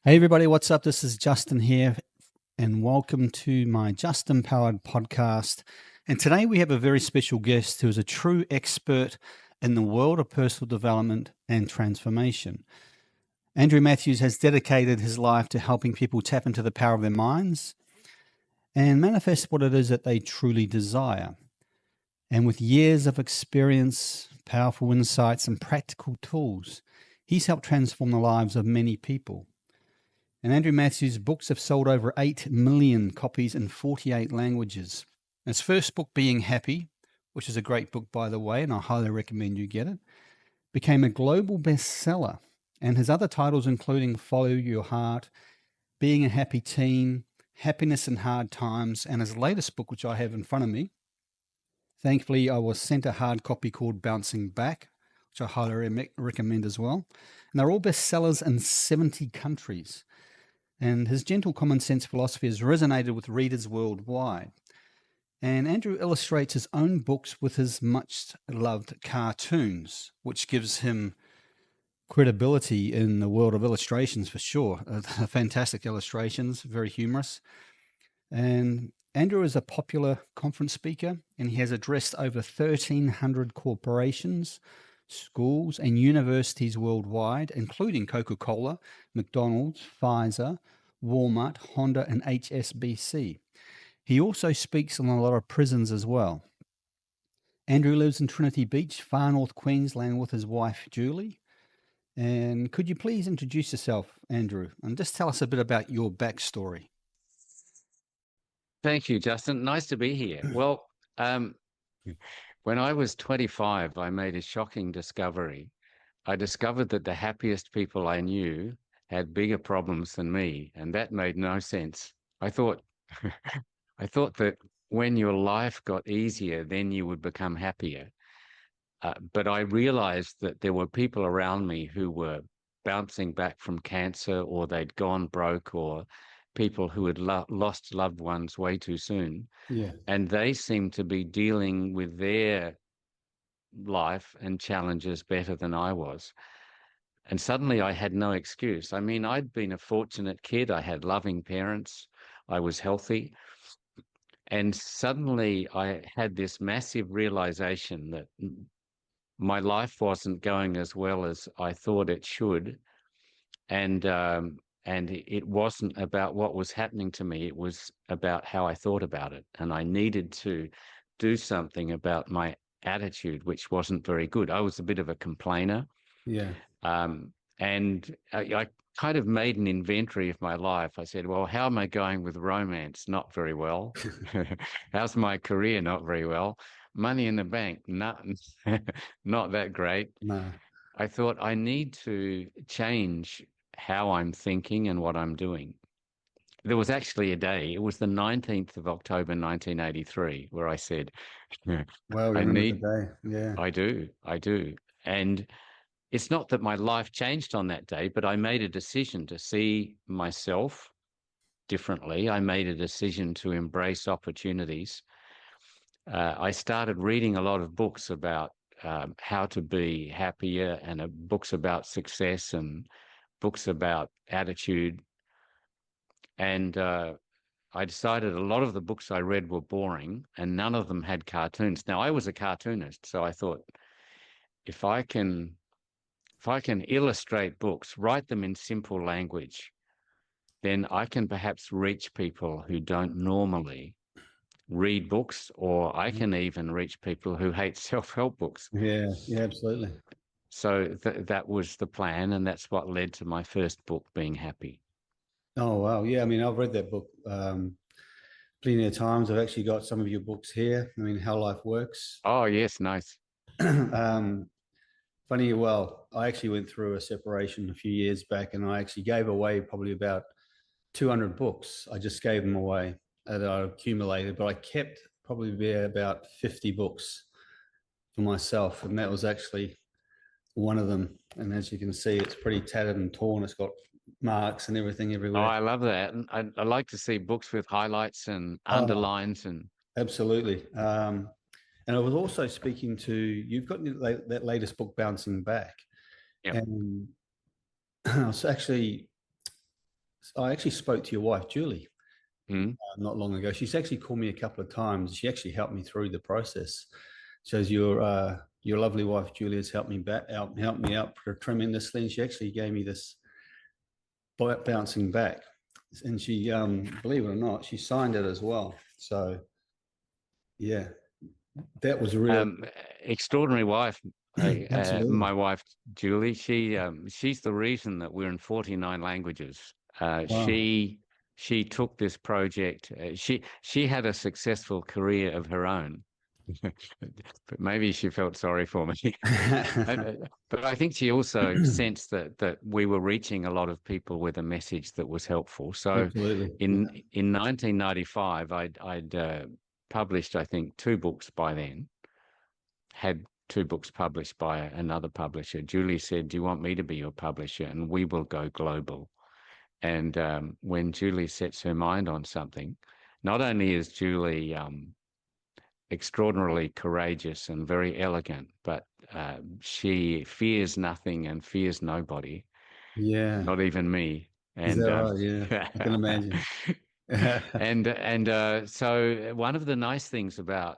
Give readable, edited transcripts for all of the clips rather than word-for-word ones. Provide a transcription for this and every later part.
Hey everybody, what's up? This is Justin here, and welcome to my Justin Powered podcast. And today we have a very special guest who is a true expert in the world of personal development and transformation. Andrew Matthews has dedicated his life to helping people tap into the power of their minds and manifest what it is that they truly desire. And with years of experience, powerful insights, and practical tools, he's helped transform the lives of many people. And Andrew Matthews' books have sold over 8 million copies in 48 languages. His first book, Being Happy, which is a great book, by the way, and I highly recommend you get it, became a global bestseller. And his other titles, including Follow Your Heart, Being a Happy Teen, Happiness in Hard Times, and his latest book, which I have in front of me. Thankfully, I was sent a hard copy called Bouncing Back, which I highly recommend as well. And they're all bestsellers in 70 countries. And his gentle common sense philosophy has resonated with readers worldwide. And Andrew illustrates his own books with his much loved cartoons, which gives him credibility in the world of illustrations for sure. Fantastic illustrations, very humorous. And Andrew is a popular conference speaker, and he has addressed over 1,300 corporations, schools, and universities worldwide, including Coca-Cola, McDonald's, Pfizer, Walmart, Honda, and HSBC. He also speaks in a lot of prisons as well. Andrew lives in Trinity Beach, far north Queensland, with his wife, Julie. And could you please introduce yourself, Andrew, and just tell us a bit about your backstory? Thank you, Justin. Nice to be here. Well, when I was 25, I made a shocking discovery. I discovered that the happiest people I knew had bigger problems than me, and that made no sense. I thought, I thought that when your life got easier, then you would become happier. But I realized that there were people around me who were bouncing back from cancer, or they'd gone broke, or people who had lost loved ones way too soon. Yeah. And they seemed to be dealing with their life and challenges better than I was. And suddenly I had no excuse. I mean, I'd been a fortunate kid. I had loving parents. I was healthy. And suddenly I had this massive realization that my life wasn't going as well as I thought it should. And it wasn't about what was happening to me. It was about how I thought about it. And I needed to do something about my attitude, which wasn't very good. I was a bit of a complainer. Yeah. And I kind of made an inventory of my life. I said, well, how am I going with romance? Not very well. How's my career? Not very well. Money in the bank? Not, not that great. No. I thought I need to change how I'm thinking and what I'm doing. There was actually a day, it was the 19th of October, 1983, where I said, Well, I remember the need, day. Yeah. I do. And it's not that my life changed on that day, but I made a decision to see myself differently. I made a decision to embrace opportunities. I started reading a lot of books about how to be happier, and books about success, and books about attitude. And I decided a lot of the books I read were boring, and none of them had cartoons. Now, I was a cartoonist, so I thought, if I can if I can illustrate books, write them in simple language, then I can perhaps reach people who don't normally read books, or I can even reach people who hate self-help books. Yeah. Yeah, absolutely. So that was the plan, and that's what led to my first book, Being Happy. Oh, wow. Yeah. I mean, I've read that book plenty of times. I've actually got some of your books here. I mean, How Life Works. Oh, yes, nice. um, Funny, well, I actually went through a separation a few years back and I actually gave away probably about 200 books. I just gave them away that I accumulated, but I kept probably about 50 books for myself. And that was actually one of them. And as you can see, it's pretty tattered and torn. It's got marks and everything Oh, everywhere. I love that. And I like to see books with highlights and Oh, underlines and absolutely. And I was also speaking to, you've got that latest book, Bouncing Back. yeah. And I was actually I actually spoke to your wife, Julie, Mm. not long ago. She's actually called me a couple of times. She actually helped me through the process. Says your lovely wife, Julie, has helped me out tremendously. And she actually gave me this bouncing back, and she, believe it or not, she signed it as well. So yeah, that was real. Um, Extraordinary wife. Absolutely. My wife Julie. She's the reason that we're in 49 languages. Uh, Wow. she she took this project. She had a successful career of her own, but maybe she felt sorry for me. But I think she also sensed that we were reaching a lot of people with a message that was helpful. So Absolutely. Yeah. in 1995, I'd published, I think, two books by then, had two books published by another publisher. Julie said, "Do you want me to be your publisher? And we will go global." And when Julie sets her mind on something, not only is Julie extraordinarily courageous and very elegant, but she fears nothing and fears nobody, Yeah. not even me. Is And that right? Yeah. I can imagine. so one of the nice things about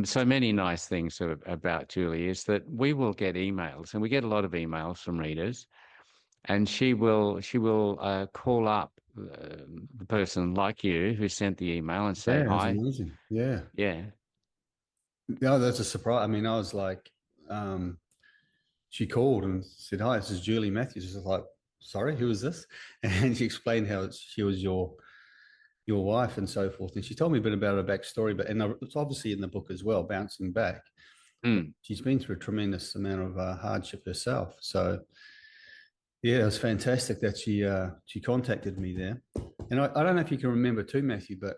so many nice things about Julie is that we will get emails, and we get a lot of emails from readers, and she will call up the person like you who sent the email and say Yeah, it's hi. amazing. Yeah. Yeah. No, that's a surprise. I mean, I was like, um, she called and said, "Hi, this is Julie Matthews." I was like, "Sorry, who is this?" And she explained how she was your wife and so forth. And she told me a bit about her backstory, but and it's obviously in the book as well, bouncing back. Mm. She's been through a tremendous amount of hardship herself. So yeah, it was fantastic that she contacted me there. And I don't know if you can remember too, Matthew, but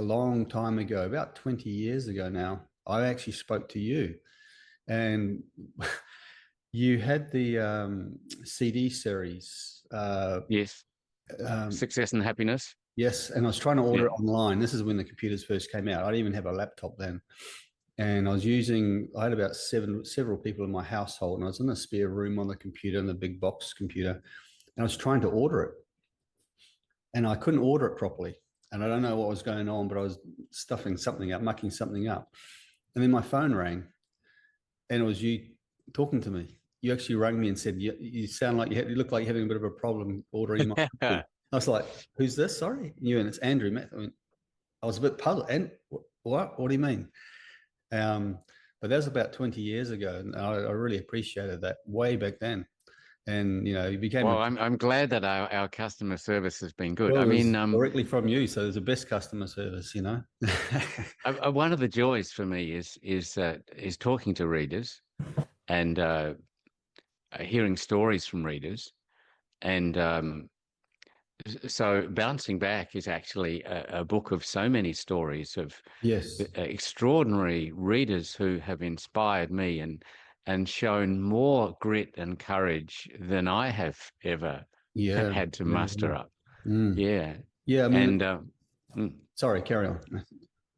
a long time ago, about 20 years ago now, I actually spoke to you, and you had the CD series. Yes. Um, Success and happiness. yes, and I was trying to order Yeah. it online. This is when the computers first came out. I didn't even have a laptop then, and I had about several people in my household, and I was in a spare room on the computer, in the big box computer, and I was trying to order it, and I couldn't order it properly. And I don't know what was going on, but I was stuffing something up, mucking something up. And then my phone rang, and it was you talking to me. You actually rang me and said, "You sound like you look like you're having a bit of a problem ordering my copy." I was like, "Who's this? Sorry." You, and it's Andrew. I mean, I was a bit puzzled. And what? What do you mean? Um, but that was about 20 years ago, and I really appreciated that way back then. And it became a Well, I'm glad that our customer service has been good. well, I it mean, was directly from you, so there's the best customer service. one of the joys for me is talking to readers and hearing stories from readers, and so bouncing back is actually a book of so many stories of Yes. extraordinary readers who have inspired me and shown more grit and courage than I have ever Yeah. had to Yeah. muster up. Mm. Yeah, Yeah. I mean, and mm, sorry, carry on.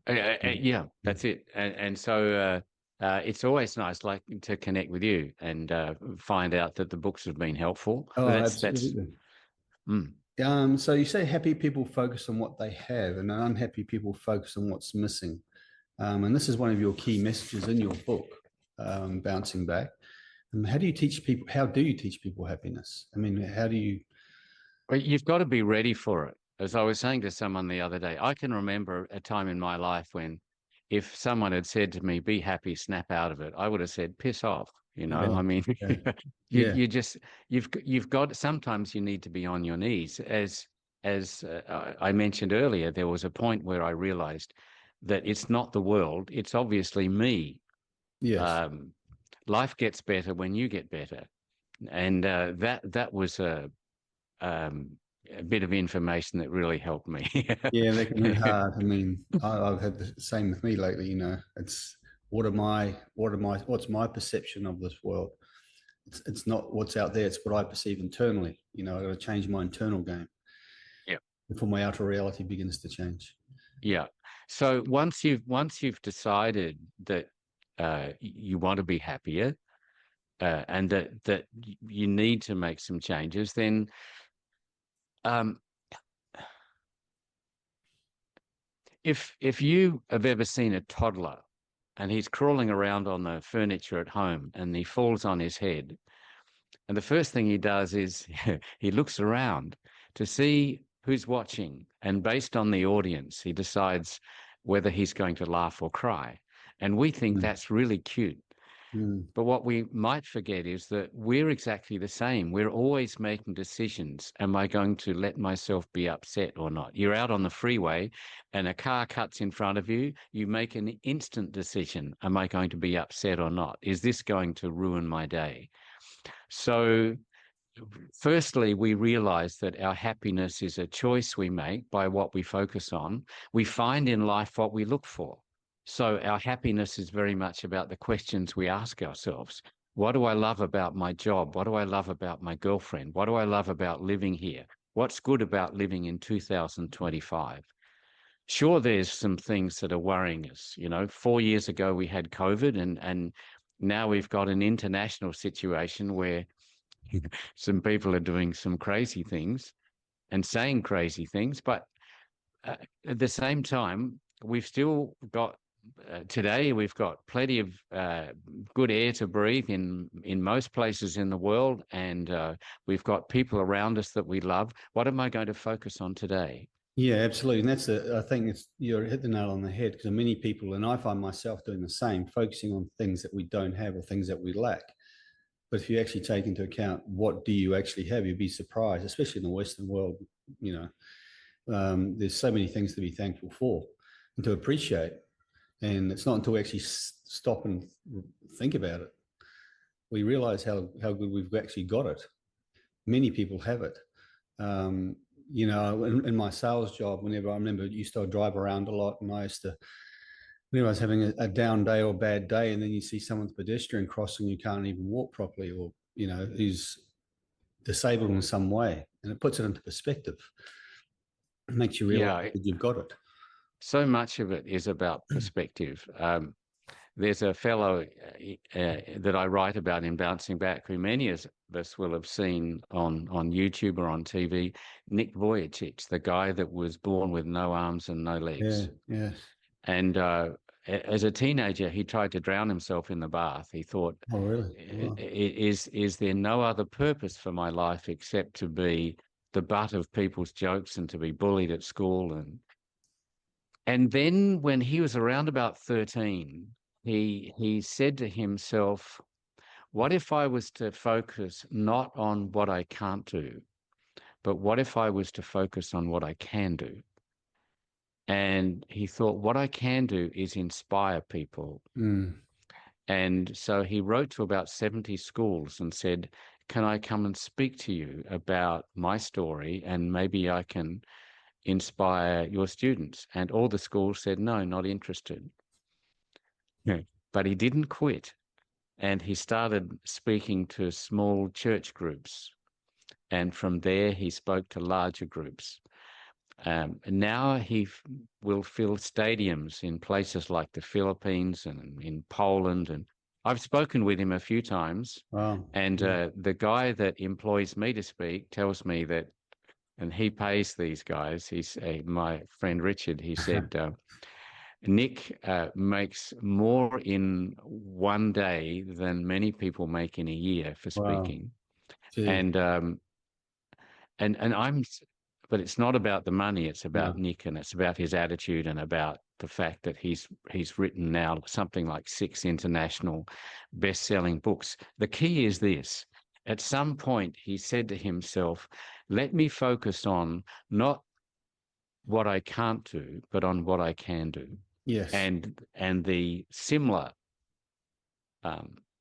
yeah, that's it. And so it's always nice, like, to connect with you and find out that the books have been helpful. Oh, That's absolutely. mm. So you say happy people focus on what they have, and unhappy people focus on what's missing. And this is one of your key messages in your book, Bouncing Back. And how do you teach people? How do you teach people happiness? I mean, how do you? Well, you've got to be ready for it. As I was saying to someone the other day, I can remember a time in my life when if someone had said to me, "Be happy, snap out of it," I would have said, "Piss off." I Right. mean, Okay. Yeah. you just you've got, sometimes you need to be on your knees. As I mentioned earlier, there was a point where I realized that it's not the world, it's obviously me. Yes. Um, Life gets better when you get better, and that was um, a bit of information that really helped me. Yeah, that can be hard. I mean, I've had the same with me lately. It's what's my perception of this world? It's not what's out there. It's what I perceive internally. I got to change my internal game Yeah, before my outer reality begins to change. yeah. So once you've decided that you want to be happier, and that you need to make some changes, then Um, if you have ever seen a toddler and he's crawling around on the furniture at home and he falls on his head, and the first thing he does is he looks around to see who's watching, and based on the audience, he decides whether he's going to laugh or cry. And we think Mm, that's really cute. mm, But what we might forget is that we're exactly the same. We're always making decisions. Am I going to let myself be upset or not? You're out on the freeway and a car cuts in front of you. You make an instant decision. Am I going to be upset or not? Is this going to ruin my day? So, firstly, we realize that our happiness is a choice we make by what we focus on. We find in life what we look for. So our happiness is very much about the questions we ask ourselves. What do I love about my job? What do I love about my girlfriend? What do I love about living here? What's good about living in 2025? Sure, there's some things that are worrying us. 4 years ago we had COVID, and now we've got an international situation where some people are doing some crazy things and saying crazy things, but at the same time, we've still got today we've got plenty of good air to breathe in most places in the world, and we've got people around us that we love. What am I going to focus on today? yeah, absolutely. And I think you're hit the nail on the head because many people, and I find myself doing the same, focusing on things that we don't have or things that we lack. But if you actually take into account what do you actually have, you'd be surprised, especially in the Western world. You there's so many things to be thankful for and to appreciate. And it's not until we actually stop and think about it, we realize how good we've actually got it. Many people have it. Um, in my sales job, whenever I remember, used to drive around a lot, and I used to, whenever I was having a down day or bad day, and then you see someone's pedestrian crossing, you can't even walk properly, or who's disabled in some way, and it puts it into perspective. It makes you realize Yeah, that you've got it. so much of it is about perspective. There's a fellow that I write about in Bouncing Back, who many of us will have seen on YouTube or on TV, Nick Vujicic, the guy that was born with no arms and no Yeah, legs. yes. And as a teenager, he tried to drown himself in the bath. He thought, Oh, really? Wow. is there no other purpose for my life except to be the butt of people's jokes and to be bullied at school? And then when he was around about 13, he said to himself, what if I was to focus not on what I can't do, but what if I was to focus on what I can do? And he thought, what I can do is inspire people. Mm. And so he wrote to about 70 schools and said, can I come and speak to you about my story, and maybe I can inspire your students? And all the schools said, no, not interested. Yeah. But he didn't quit. And he started speaking to small church groups. And from there, he spoke to larger groups. And now he will fill stadiums in places like the Philippines and in Poland. And I've spoken with him a few times. Wow. And Yeah. the guy that employs me to speak tells me that, and he pays these guys. He's my friend Richard. He said, Nick makes more in one day than many people make in a year for Wow. speaking. Gee. And and but it's not about the money. It's about No. Nick, and it's about his attitude, and about the fact that he's written now something like 6 international best-selling books. The key is this. At some point, he said to himself, let me focus on not what I can't do, but on what I can do. Yes. And the similar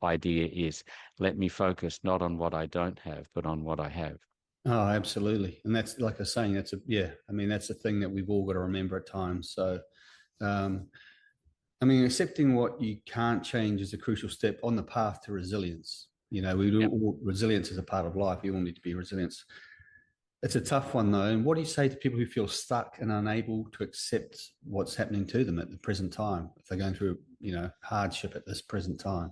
idea is, let me focus not on what I don't have, but on what I have. Oh, absolutely. And that's like I was saying, yeah, I mean, that's a thing that we've all got to remember at times. So, um, I mean, accepting what you can't change is a crucial step on the path to resilience. Yep. Resilience is a part of life. You all need to be resilient. It's a tough one though. And what do you say to people who feel stuck and unable to accept what's happening to them at the present time? If they're going through, hardship at this present time,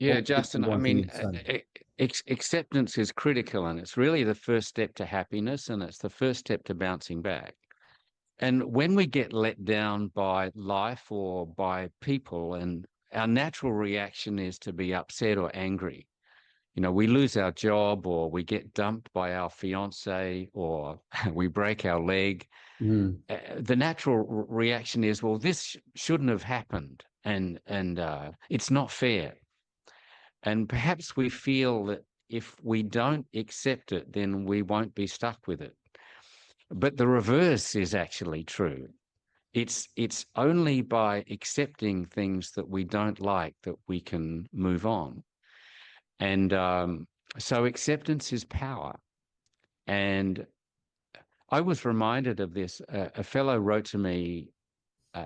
what Yeah, would be Justin, the I one thing mean, you'd say? acceptance is critical, and it's really the first step to happiness, and it's the first step to bouncing back. And when we get let down by life or by people, and our natural reaction is to be upset or angry. We lose our job, or we get dumped by our fiance, or we break our leg. Mm. The natural reaction is, well, this shouldn't have happened, and it's not fair. And perhaps we feel that if we don't accept it, then we won't be stuck with it. But the reverse is actually true. It's only by accepting things that we don't like that we can move on. And so acceptance is power. And I was reminded of this. A fellow wrote to me,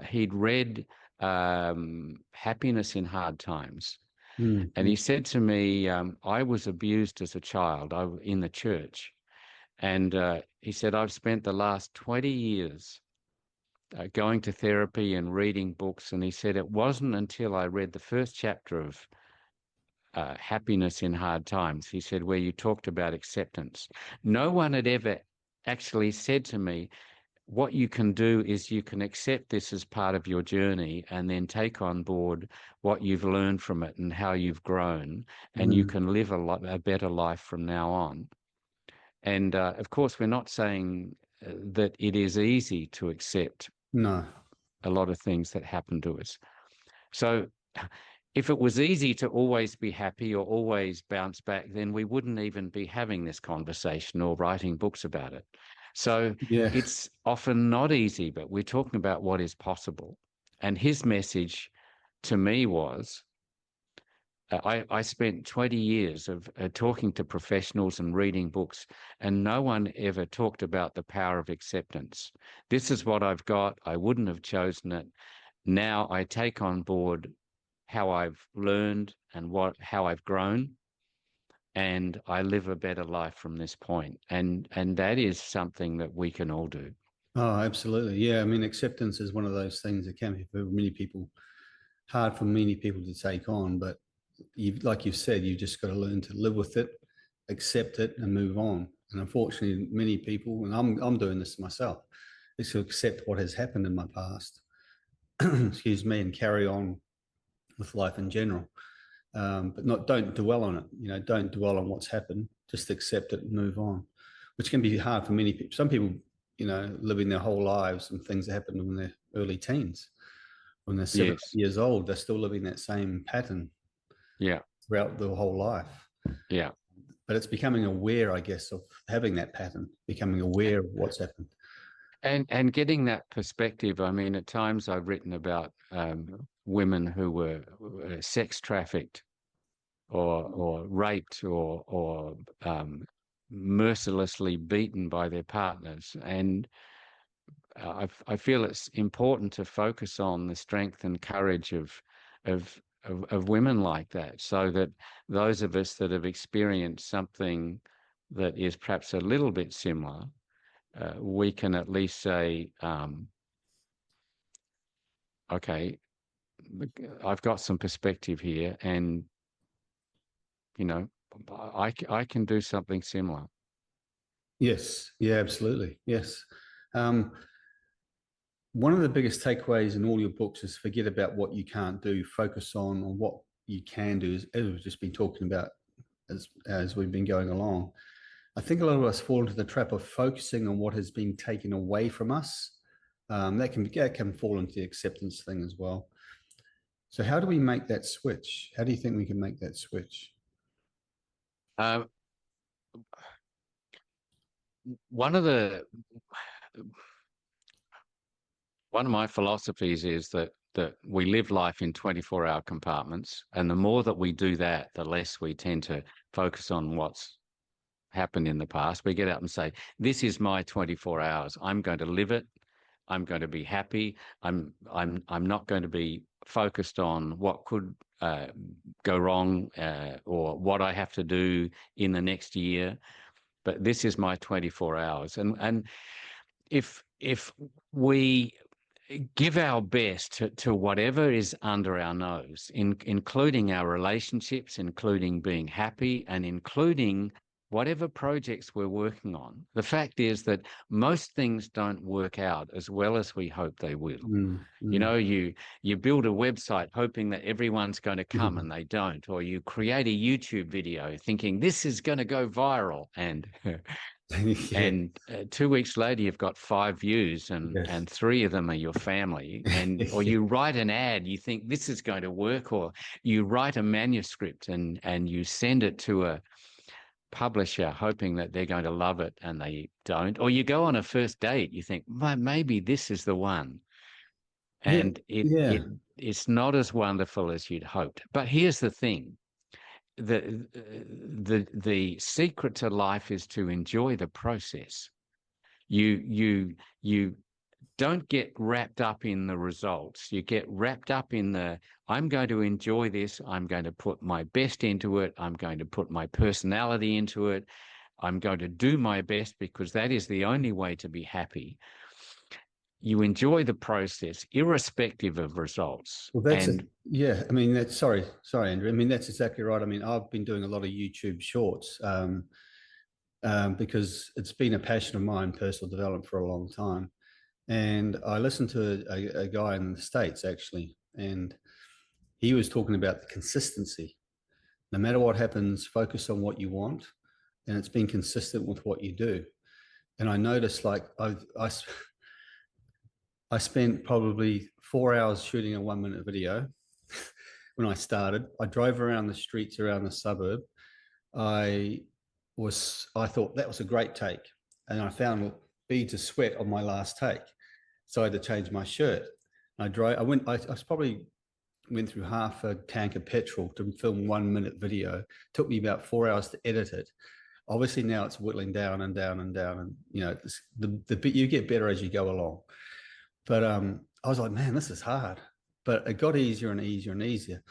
he'd read Happiness in Hard Times. Mm. And he said to me, I was abused as a child in the church. And he said, I've spent the last 20 years going to therapy and reading books. And he said, it wasn't until I read the first chapter of Happiness in Hard Times, he said, where you talked about acceptance. No one had ever actually said to me, what you can do is you can accept this as part of your journey and then take on board what you've learned from it and how you've grown, and you Mm. can live a better life from now on. And of course, we're not saying that it is easy to accept No. a lot of things that happen to us. So if it was easy to always be happy or always bounce back, then we wouldn't even be having this conversation or writing books about it. So Yeah. it's often not easy, but we're talking about what is possible. And his message to me was, I spent 20 years of talking to professionals and reading books, and no one ever talked about the power of acceptance. This is what I've got. I wouldn't have chosen it. Now I take on board how I've learned and how I've grown, and I live a better life from this point. And that is something that we can all do. Oh, absolutely. Yeah. I mean, acceptance is one of those things that can be for many people hard for many people to take on. But like you've said, you've just got to learn to live with it, accept it, and move on. And unfortunately, many people, and I'm doing this myself, is to accept what has happened in my past, excuse me, and carry on with life in general. But don't dwell on it. Don't dwell on what's happened. Just accept it and move on, which can be hard for many people. Some people, living their whole lives and things that happened when they're early teens, when they're seven Yes. years old, they're still living that same pattern Yeah. throughout their whole life. Yeah. But it's becoming aware, I guess, of having that pattern, becoming aware of what's happened. And getting that perspective. I mean, at times I've written about women who were sex trafficked or raped or mercilessly beaten by their partners. And I feel it's important to focus on the strength and courage of women like that, so that those of us that have experienced something that is perhaps a little bit similar, we can at least say, okay, I've got some perspective here, and you know, I can do something similar. Yes. Yeah, absolutely. Yes. Um, One of the biggest takeaways in all your books is forget about what you can't do, focus on what you can do, as we've just been talking about as we've been going along. I think a lot of us fall into the trap of focusing on what has been taken away from us. That can fall into the acceptance thing as well. So how do we make that switch? How do you think we can make that switch? Um, one of the one of my philosophies is that we live life in 24-hour compartments, and the more that we do that, the less we tend to focus on what's happened in the past. We get out and say, this is my 24 hours. I'm going to live it. I'm going to be happy. I'm not going to be focused on what could go wrong or what I have to do in the next year. But this is my 24 hours. And if we give our best to whatever is under our nose, including our relationships, including being happy, and including whatever projects we're working on. The fact is that most things don't work out as well as we hope they will. Mm, You mm, know, you build a website hoping that everyone's going to come mhm. and they don't, or you create a YouTube video thinking this is going to go viral, and Yeah. 2 weeks later you've got 5 views, Yes. and 3 of them are your family, and or Yeah. you write an ad, you think this is going to work, or you write a manuscript and you send it to a publisher hoping that they're going to love it, and they don't, or you go on a first date, you think maybe this is the one, Yeah. and Yeah. it's not as wonderful as you'd hoped. But here's the thing: the secret to life is to enjoy the process. You don't get wrapped up in the results. You get wrapped up in I'm going to enjoy this. I'm going to put my best into it. I'm going to put my personality into it. I'm going to do my best, because that is the only way to be happy. You enjoy the process irrespective of results. Well, And yeah. I mean, sorry, Andrew. I mean, that's exactly right. I mean, I've been doing a lot of YouTube shorts because it's been a passion of mine, personal development, for a long time. And I listened to a guy in the States actually, and he was talking about the consistency. No matter what happens, focus on what you want, and it's been consistent with what you do. And I noticed, like, I spent probably 4 hours shooting a 1 minute video when I started. I drove around the streets around the suburb. I thought that was a great take, and I found beads of sweat on my last take, so I had to change my shirt. I drove. I probably went through half a tank of petrol to film 1 minute video. It took me about 4 hours to edit it. Obviously now it's whittling down and down and down, and the bit you get better as you go along. But I was like, man, this is hard. But it got easier and easier and easier.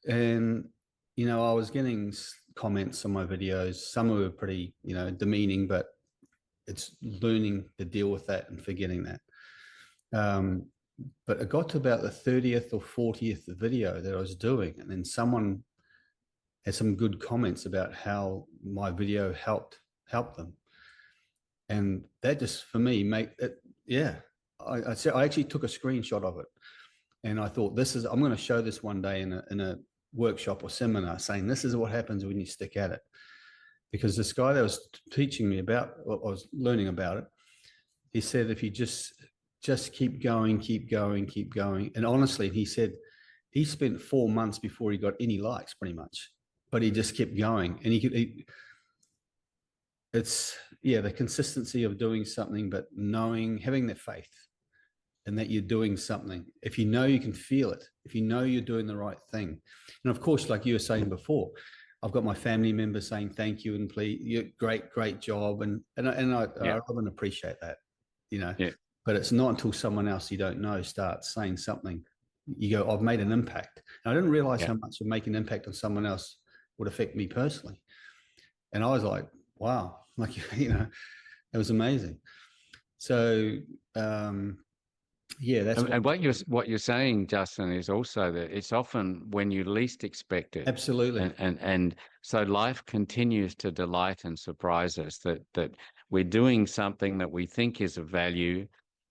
And I was getting comments on my videos. Some were pretty, demeaning, but it's learning to deal with that and forgetting that. But it got to about the 30th or 40th video that I was doing, and then someone had some good comments about how my video helped them, and that just for me make it. Yeah, I actually took a screenshot of it, and I thought I'm going to show this one day in a workshop or seminar, saying this is what happens when you stick at it. Because this guy that was teaching me about, what I was learning about it, he said if you just keep going, keep going, keep going. And honestly, he said he spent 4 months before he got any likes, pretty much, but he just kept going, and it's the consistency of doing something, but having that faith and that you're doing something. If you know you can feel it, if you know you're doing the right thing. And of course, like you were saying before, I've got my family members saying thank you and please, you're great job. I love and appreciate that, yeah, but it's not until someone else you don't know starts saying something, you go, I've made an impact. And I didn't realize yeah. how much of making an impact on someone else would affect me personally. And I was like, wow, like, it was amazing. So, that's And what you're saying, Justin, is also that it's often when you least expect it, absolutely. and so life continues to delight and surprise us, that we're doing something that we think is of value,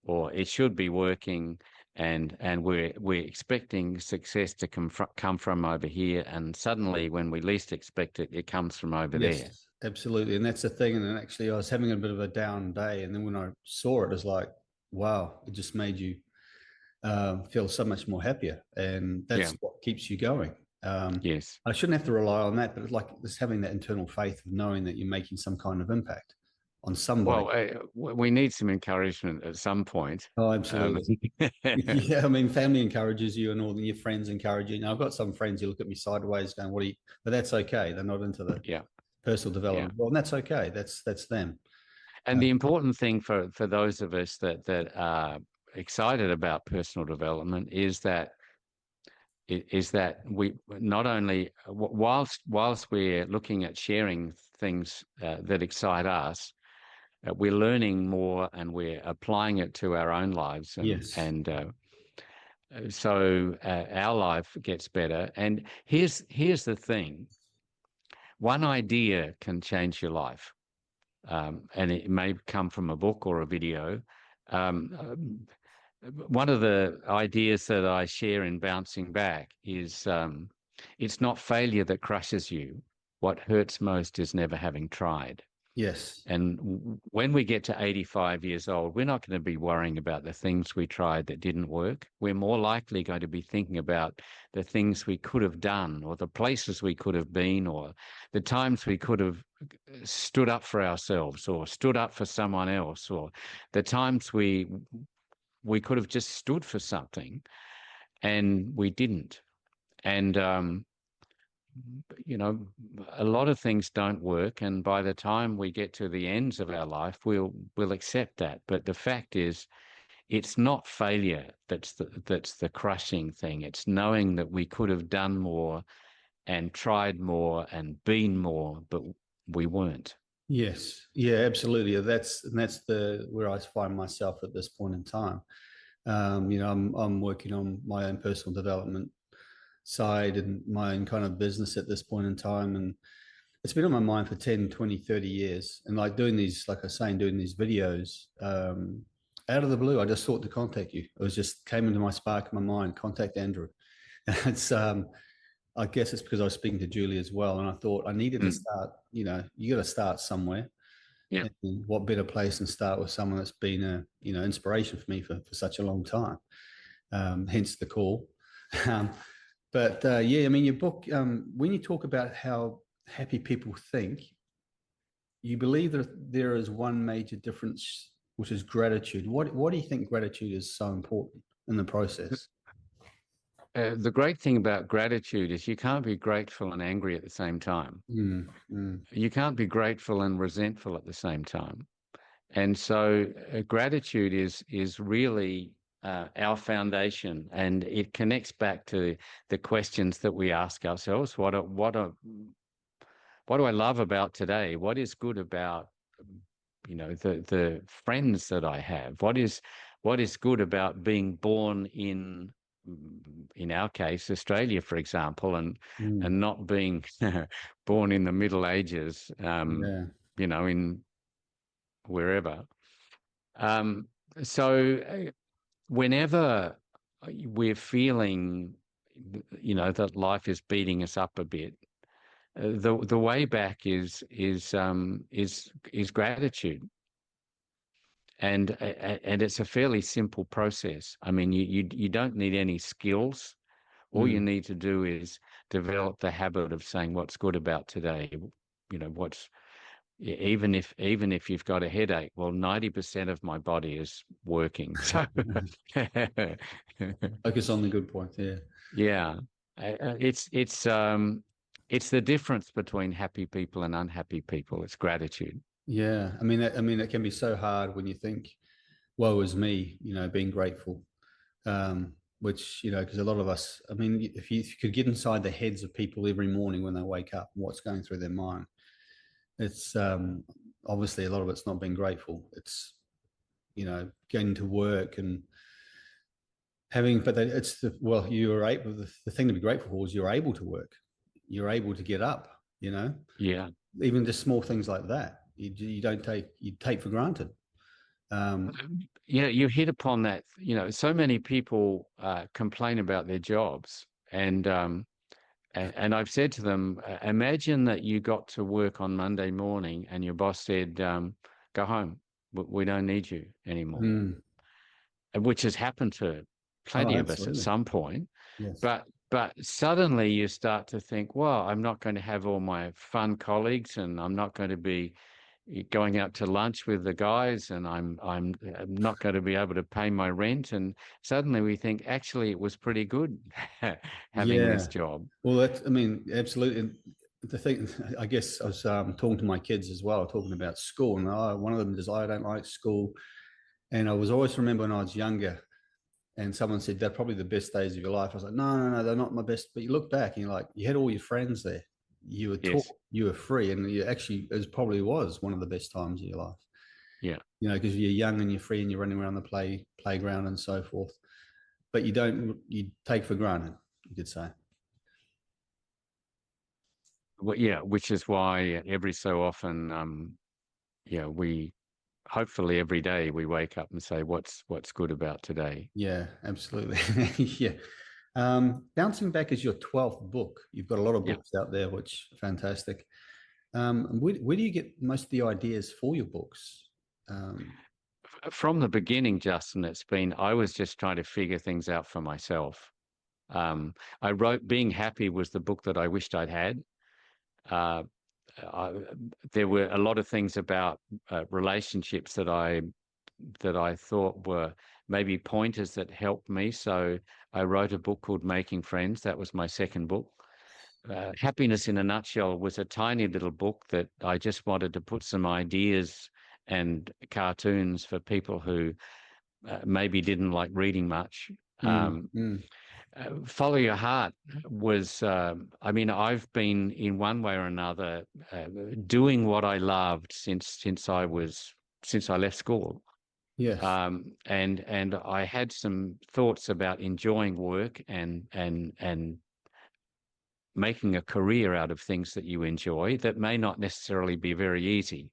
or it should be working, and we're expecting success to come from over here, and suddenly when we least expect it, it comes from over there. Yes, absolutely. And that's the thing. And then actually, I was having a bit of a down day. And then when I saw it, it was like, wow, it just made you feel so much more happier. And Yeah. that's what keeps you going. Yes. I shouldn't have to rely on that, but it's like just having that internal faith of knowing that you're making some kind of impact on somebody. Well, we need some encouragement at some point. Oh, Um, absolutely. Yeah, I mean, family encourages you, and all your friends encourage you. Now, I've got some friends who look at me sideways, going, "What are you?" But that's okay. They're not into the yeah, personal yeah. development. Well, and that's okay. That's them. And the important thing for those of us that are excited about personal development is that we not only whilst we're looking at sharing things that excite us, we're learning more and we're applying it to our own lives, Yes. so our life gets better. And here's the thing: one idea can change your life, and it may come from a book or a video. Um, One of the ideas that I share in Bouncing Back is it's not failure that crushes you. What hurts most is never having tried. Yes. And when we get to 85 years old, we're not going to be worrying about the things we tried that didn't work. We're more likely going to be thinking about the things we could have done, or the places we could have been, or the times we could have stood up for ourselves or stood up for someone else, or the times we could have just stood for something and we didn't. And you know, a lot of things don't work, and by the time we get to the ends of our life, we'll accept that. But the fact is, it's not failure that's the crushing thing. It's knowing that we could have done more and tried more and been more, but we weren't. Yes. Yeah, absolutely. That's the where I find myself at this point in time. I'm working on my own personal development side and my own kind of business at this point in time. And it's been on my mind for 10, 20, 30 years. And like doing these, like I was saying, doing these videos, out of the blue, I just thought to contact you. It was just came into my spark in my mind, contact Andrew. It's I guess it's because I was speaking to Julie as well. And I thought I needed to Mm. start, you got to start somewhere. Yeah. And what better place than start with someone that's been a, inspiration for me for such a long time. Hence the call. Um, but yeah, I mean, your book, when you talk about how happy people think, you believe that there is one major difference, which is gratitude. What do you think gratitude is so important in the process? The great thing about gratitude is you can't be grateful and angry at the same time. Mm, mm, You can't be grateful and resentful at the same time. And so gratitude is really our foundation, and it connects back to the questions that we ask ourselves. What do I love about today? What is good about the friends that I have? What is good about being born in our case, Australia, for example, and mm. and not being born in the Middle Ages, Yeah. in wherever. Um, so whenever we're feeling, that life is beating us up a bit, the way back is gratitude, and it's a fairly simple process. I mean, you don't need any skills. All you Mm. need to do is develop the habit of saying what's good about today. What's even if you've got a headache, well, 90% of my body is working. So Focus on the good points. Yeah. yeah, it's the difference between happy people and unhappy people. It's gratitude. Yeah. I mean, it can be so hard when you think, woe is me, being grateful. Which, because a lot of us, I mean, if you could get inside the heads of people every morning when they wake up, what's going through their mind, it's obviously a lot of it's not being grateful. It's, going to work and having, but it's well, you're able, the thing to be grateful for is you're able to work. You're able to get up, Yeah. even just small things like that. You don't take for granted. Um, Yeah, you hit upon that. So many people complain about their jobs, and I've said to them, imagine that you got to work on Monday morning and your boss said, "Go home. We don't need you anymore," mm, which has happened to oh, plenty of us at absolutely. some point. Yes. But suddenly you start to think, well, I'm not going to have all my fun colleagues, and I'm not going to be going out to lunch with the guys, and I'm not going to be able to pay my rent. And suddenly we think, actually, it was pretty good having this Yeah. job. Well, I mean, absolutely. And the thing, I guess I was talking to my kids as well, talking about school, and one of them is, I don't like school. And I was always remember when I was younger, and someone said they're probably the best days of your life. I was like, no, no, no, they're not my best. But you look back and you're like, you had all your friends there. You were taught, Yes. you were free, and you actually, it probably was one of the best times of your life. Yeah. Because you're young and you're free and you're running around the playground and so forth. But you take for granted, you could say. Well, yeah, which is why every so often, we hopefully every day we wake up and say, what's good about today? Yeah, absolutely. Yeah. Bouncing Back is your 12th book. You've got a lot of Yeah. books out there, which are fantastic. Where do you get most of the ideas for your books? Um, From the beginning, Justin, I was just trying to figure things out for myself. Um, I wrote Being Happy was the book that I wished I'd had. Uh, I, there were a lot of things about relationships that I thought were maybe pointers that helped me. So I wrote a book called Making Friends. That was my second book. Happiness in a Nutshell was a tiny little book that I just wanted to put some ideas and cartoons for people who maybe didn't like reading much. mm, Um, mm, Follow Your Heart was, I've been in one way or another doing what I loved since I left school. yes. And I had some thoughts about enjoying work and making a career out of things that you enjoy that may not necessarily be very easy.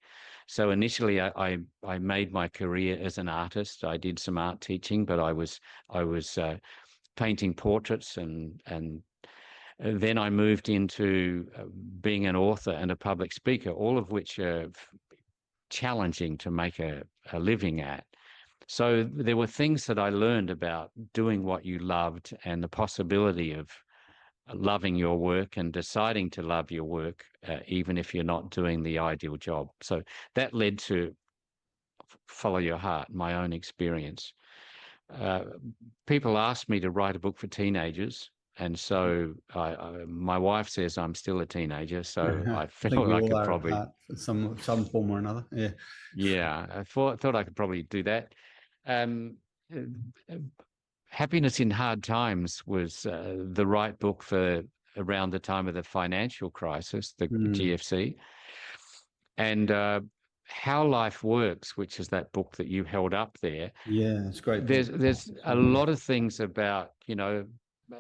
So initially, I made my career as an artist. I did some art teaching, but I was painting portraits and then I moved into being an author and a public speaker, all of which are challenging to make a living at. So there were things that I learned about doing what you loved and the possibility of loving your work and deciding to love your work, even if you're not doing the ideal job. So that led to Follow Your Heart, my own experience. Uh, People ask me to write a book for teenagers. And so my wife says I'm still a teenager, so I I think felt we I all could are at probably, heart, in some form or another. Yeah. yeah, thought I could probably do that. Um, uh, Happiness in Hard Times was the right book for around the time of the financial crisis, the Mm, GFC, and How Life Works, which is that book that you held up there. yeah, it's a great book. There's a lot of things about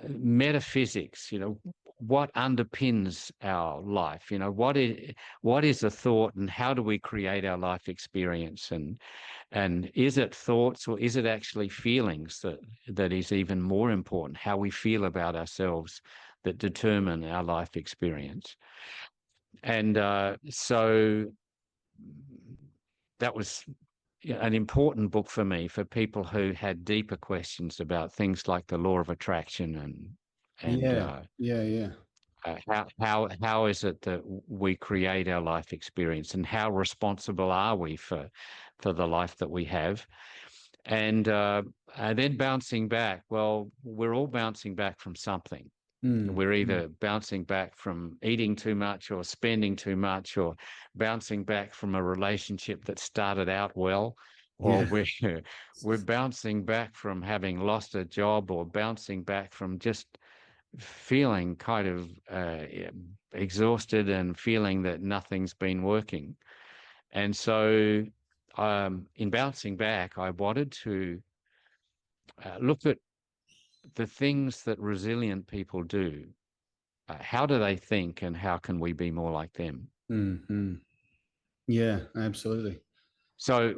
metaphysics. What underpins our life. What is a thought, and how do we create our life experience, and is it thoughts or is it actually feelings that is even more important, how we feel about ourselves that determine our life experience. And so that was an important book for me for people who had deeper questions about things like the law of attraction and Yeah, yeah, yeah. how is it that we create our life experience, and how responsible are we for the life that we have. And then bouncing back, well, we're all bouncing back from something. Mm, We're mm, either bouncing back from eating too much or spending too much, or bouncing back from a relationship that started out well, or yeah. we're bouncing back from having lost a job, or bouncing back from just feeling kind of exhausted and feeling that nothing's been working. And so, in bouncing back, I wanted to look at the things that resilient people do. How do they think, and how can we be more like them? Mm, mm. Yeah, absolutely. So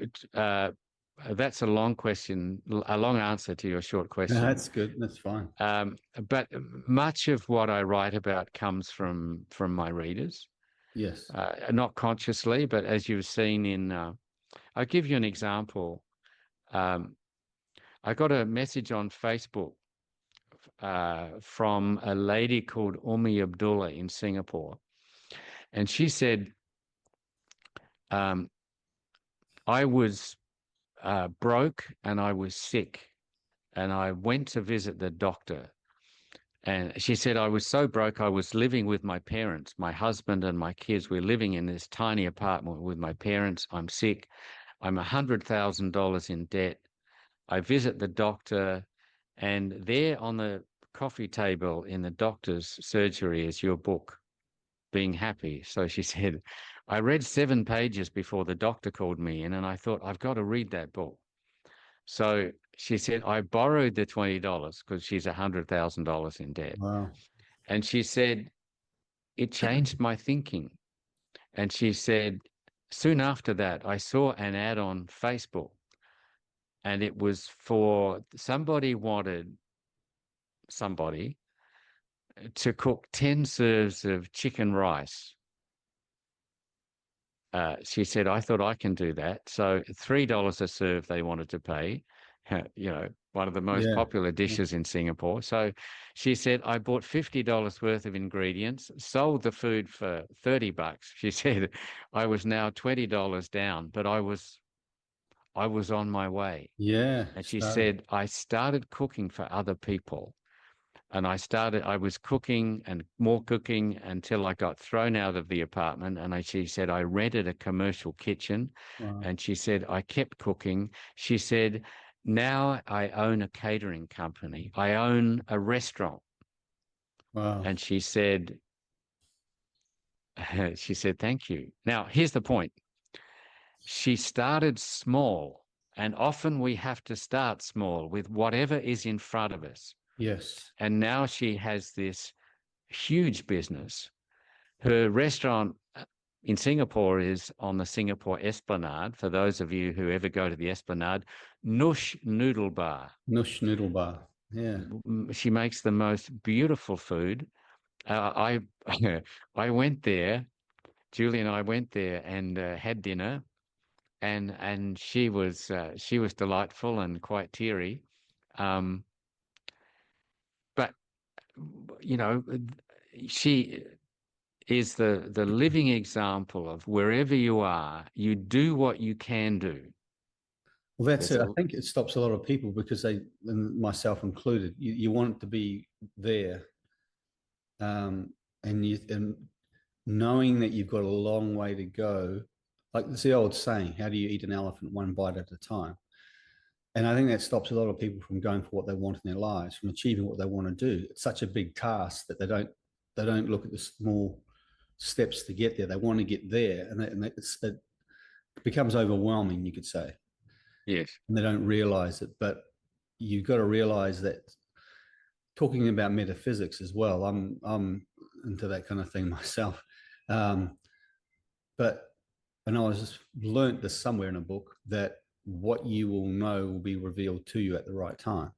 that's a long question, a long answer to your short No, question. that's good. That's fine. But much of what I write about comes from my readers, Yes. not consciously, but as you've seen in. I'll give you an example. Um, I got a message on Facebook from a lady called Umi Abdullah in Singapore, and she said, um, "I was broke and I was sick, and I went to visit the doctor." And she said, I was so broke, I was living with my parents, my husband and my kids. We're living in this tiny apartment with my parents. I'm sick. I'm $100,000 in debt. I visit the doctor, and there on the coffee table in the doctor's surgery is your book, Being Happy. So she said, I read 7 pages before the doctor called me in, and I thought, I've got to read that book. So she said, I borrowed the $20 because she's $100,000 in debt. Wow. And she said, it changed my thinking. And she said, soon after that, I saw an ad on Facebook, and it was for somebody to cook 10 serves of chicken rice. She said, I thought I can do that. So $3 a serve they wanted to pay, one of the most Yeah. popular dishes in Singapore. So she said, I bought $50 worth of ingredients, sold the food for $30. She said, I was now $20 down, but I was on my way. Yeah. And she Started. said, I started cooking for other people. And I was cooking and more cooking until I got thrown out of the apartment. And she said, I rented a commercial kitchen. Wow. And she said, I kept cooking. She said, now I own a catering company. I own a restaurant. Wow. And she said, thank you. Now, here's the point. She started small. And often we have to start small with whatever is in front of us. Yes. And now she has this huge business. Her restaurant in Singapore is on the Singapore Esplanade. For those of you who ever go to the Esplanade, Nush Noodle Bar. Nush noodle bar. Yeah. She makes the most beautiful food. I I went there. Julie and I went there and had dinner, and she was delightful and quite teary. Um, but you know, she is the living example of wherever you are, you do what you can do. Well, that's There's it. I a think it stops a lot of people because they, and myself included, you want it to be there, and knowing that you've got a long way to go. Like it's the old saying, "How do you eat an elephant one bite at a time?" And I think that stops a lot of people from going for what they want in their lives, from achieving what they want to do. It's such a big task that they don't look at the small steps to get there. They want to get there, it becomes overwhelming, you could say, yes, and they don't realize it. But you've got to realize that talking about metaphysics as well. I'm into that kind of thing myself, um, but and I was just learnt this somewhere in a book that what you will know will be revealed to you at the right time.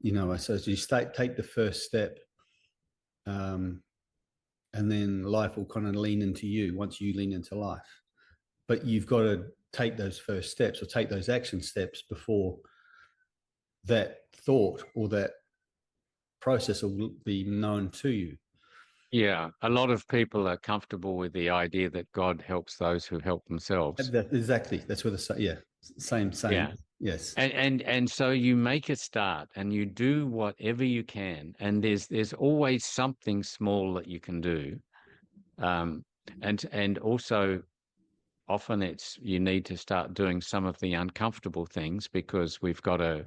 So as you take the first step, um, and then life will kind of lean into you once you lean into life. But you've got to take those first steps or take those action steps before that thought or that process will be known to you. yeah. A lot of people are comfortable with the idea that God helps those who help themselves. Exactly. That's where same. Yeah. Yes, And so you make a start and you do whatever you can, and there's always something small that you can do. Um, and also often it's you need to start doing some of the uncomfortable things because we've got to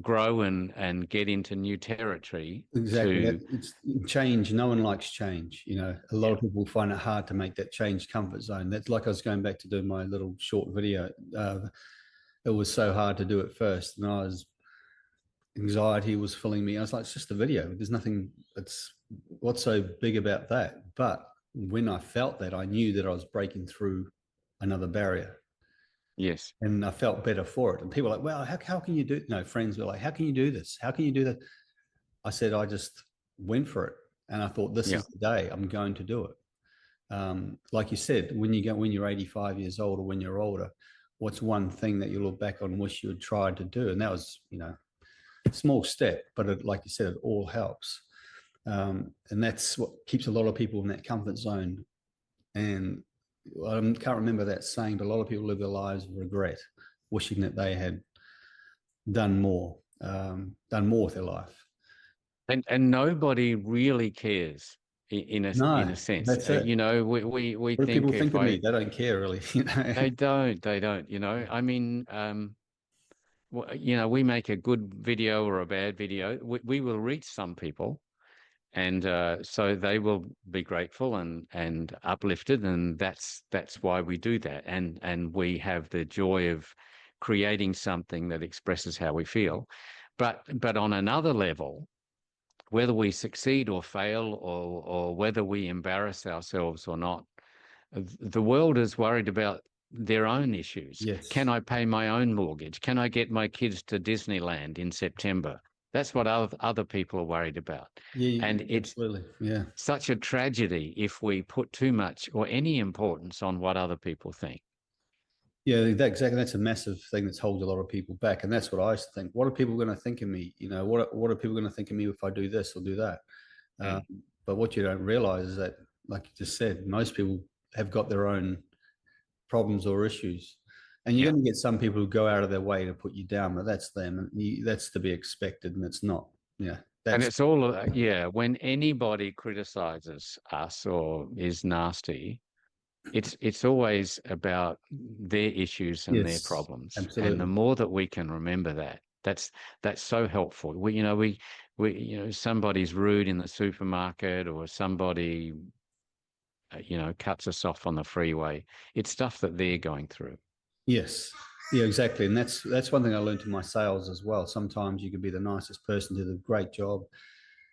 grow and get into new territory exactly. to It's change. No one likes change. A lot yeah, of people find it hard to make that change comfort zone. That's like I was going back to do my little short video. It was so hard to do at first, and anxiety was filling me. I was like, it's just a video. There's nothing. It's what's so big about that. But when I felt that, I knew that I was breaking through another barrier, yes, and I felt better for it. And people were like, well, how can you do? No, friends were like, how can you do this? How can you do that? I said, I just went for it, and I thought, this yeah, is the day I'm going to do it. Like you said, when you're 85 years old or when you're older, what's one thing that you look back on and wish you had tried to do? And that was, a small step, but like you said, it all helps. And that's what keeps a lot of people in that comfort zone. And I can't remember that saying, but a lot of people live their lives of regret, wishing that they had done more with their life. and nobody really cares in a No, sense. that's it. We What do think people think if of me? I They don't care really. they don't. I mean, we make a good video or a bad video, we will reach some people, And so they will be grateful and uplifted, and that's why we do that. And we have the joy of creating something that expresses how we feel. But on another level, whether we succeed or fail, or whether we embarrass ourselves or not, the world is worried about their own issues. Can Yes. I pay my own mortgage? Can I get my kids to Disneyland in September? That's what other people are worried about. Yeah, And it's absolutely. Yeah. such a tragedy if we put too much or any importance on what other people think. Yeah, exactly. That's a massive thing that's holds a lot of people back, and that's what I used to think. What are people going to think of me? What are people going to think of me if I do this or do that? Um, Mm. but what you don't realize is that, like you just said, most people have got their own problems or issues, and you're Yeah. going to get some people who go out of their way to put you down, but that's them, and that's to be expected, and it's not. Yeah, And that's it's all, yeah, when anybody criticizes us or is nasty, it's always about their issues and their yes, problems. And the absolutely. more that we can remember that, that's so helpful. Somebody's rude in the supermarket, or somebody, cuts us off on the freeway. It's stuff that they're going through. Yes. Yeah, exactly. And that's one thing I learned in my sales as well. Sometimes you can be the nicest person, do the great job,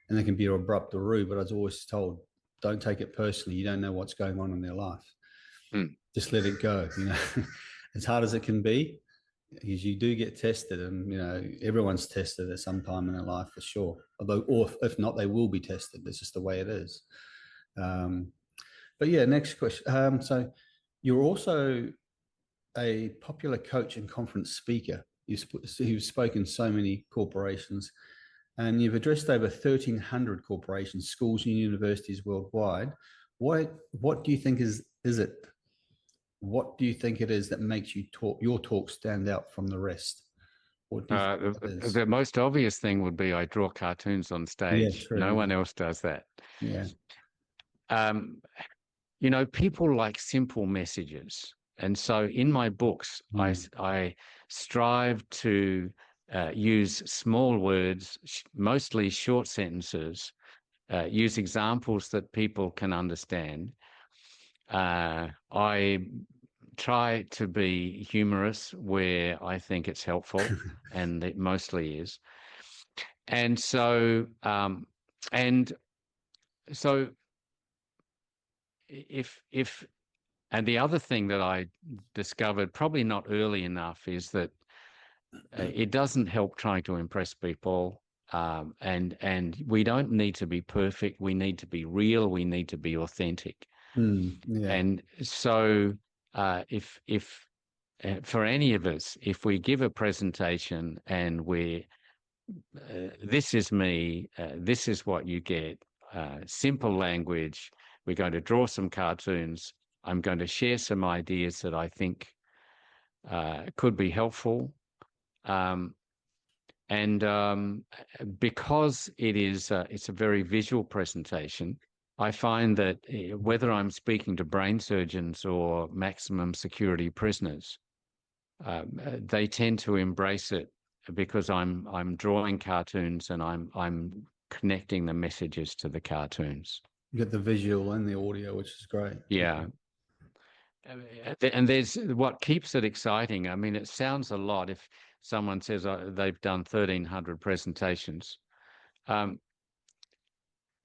and they can be abrupt or rude. But I was always told, don't take it personally. You don't know what's going on in their life. Mm. Just let it go. As hard as it can be, because you do get tested, and everyone's tested at some time in their life for sure. Although, or if not, they will be tested. That's just the way it is. Um, but yeah, next question. So you're also a popular coach and conference speaker. You've spoken so many corporations, and you've addressed over 1,300 corporations, schools, and universities worldwide. What do you think is it? What do you think it is that makes your talk stand out from the rest? What do you think Uh, it the, is? the most obvious thing would be I draw cartoons on Yeah, stage. No true. one else does that. Yeah. Um, people like simple messages. And so in my books, Mm. I strive to use small words, mostly short sentences, use examples that people can understand. I try to be humorous where I think it's helpful, and it mostly is. And so, and so if and the other thing that I discovered, probably not early enough, is that it doesn't help trying to impress people. And we don't need to be perfect. We need to be real. We need to be authentic. Yeah. And so, if for any of us, if we give a presentation and this is me, this is what you get, simple language, we're going to draw some cartoons. I'm going to share some ideas that I think could be helpful. Um, and because it's a very visual presentation, I find that whether I'm speaking to brain surgeons or maximum security prisoners, they tend to embrace it because I'm drawing cartoons, and I'm connecting the messages to the cartoons. You get the visual and the audio, which is great. Yeah. And there's what keeps it exciting. I mean, it sounds a lot if someone says they've done 1,300 presentations. Um,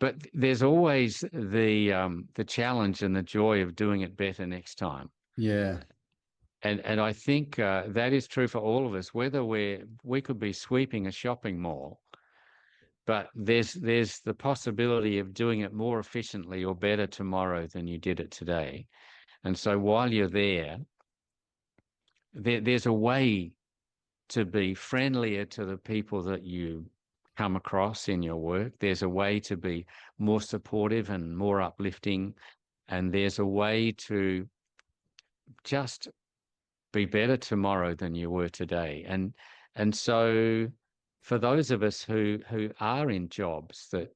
but there's always the challenge and the joy of doing it better next time. Yeah. And I think that is true for all of us, whether we could be sweeping a shopping mall, but there's the possibility of doing it more efficiently or better tomorrow than you did it today. And so while you're there's a way to be friendlier to the people that you come across in your work. There's a way to be more supportive and more uplifting. And there's a way to just be better tomorrow than you were today. And so for those of us who are in jobs that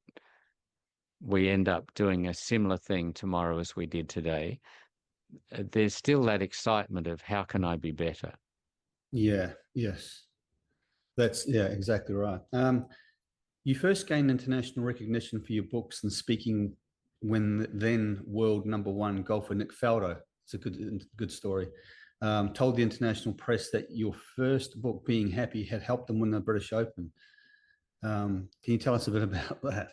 we end up doing a similar thing tomorrow as we did today, there's still that excitement of how can I be better? Yeah. Yes. That's yeah, exactly right. You first gained international recognition for your books and speaking when the then world number one golfer Nick Faldo. It's a good story. Told the international press that your first book, Being Happy, had helped them win the British Open. Can you tell us a bit about that?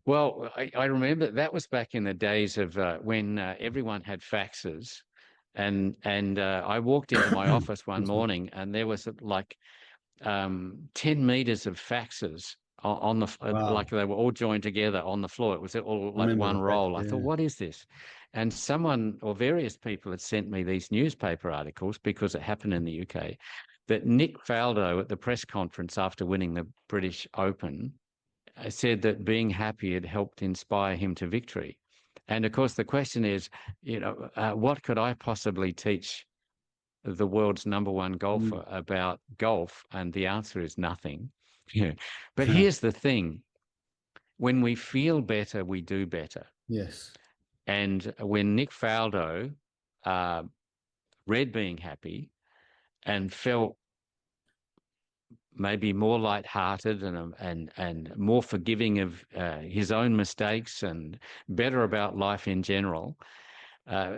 Well, I remember that was back in the days of when everyone had faxes, and I walked into my office one morning and there was like 10 meters of faxes on the Wow. like they were all joined together on the floor. It was all I like remember one the fact, roll. I thought, yeah. what is this? And someone or various people had sent me these newspaper articles because it happened in the UK that Nick Faldo at the press conference after winning the British Open said that being happy had helped inspire him to victory. And of course, the question is, what could I possibly teach the world's number one golfer about golf? And the answer is nothing. Yeah. But here's the thing. When we feel better, we do better. Yes. And when Nick Faldo read Being Happy and felt maybe more lighthearted and more forgiving of his own mistakes and better about life in general,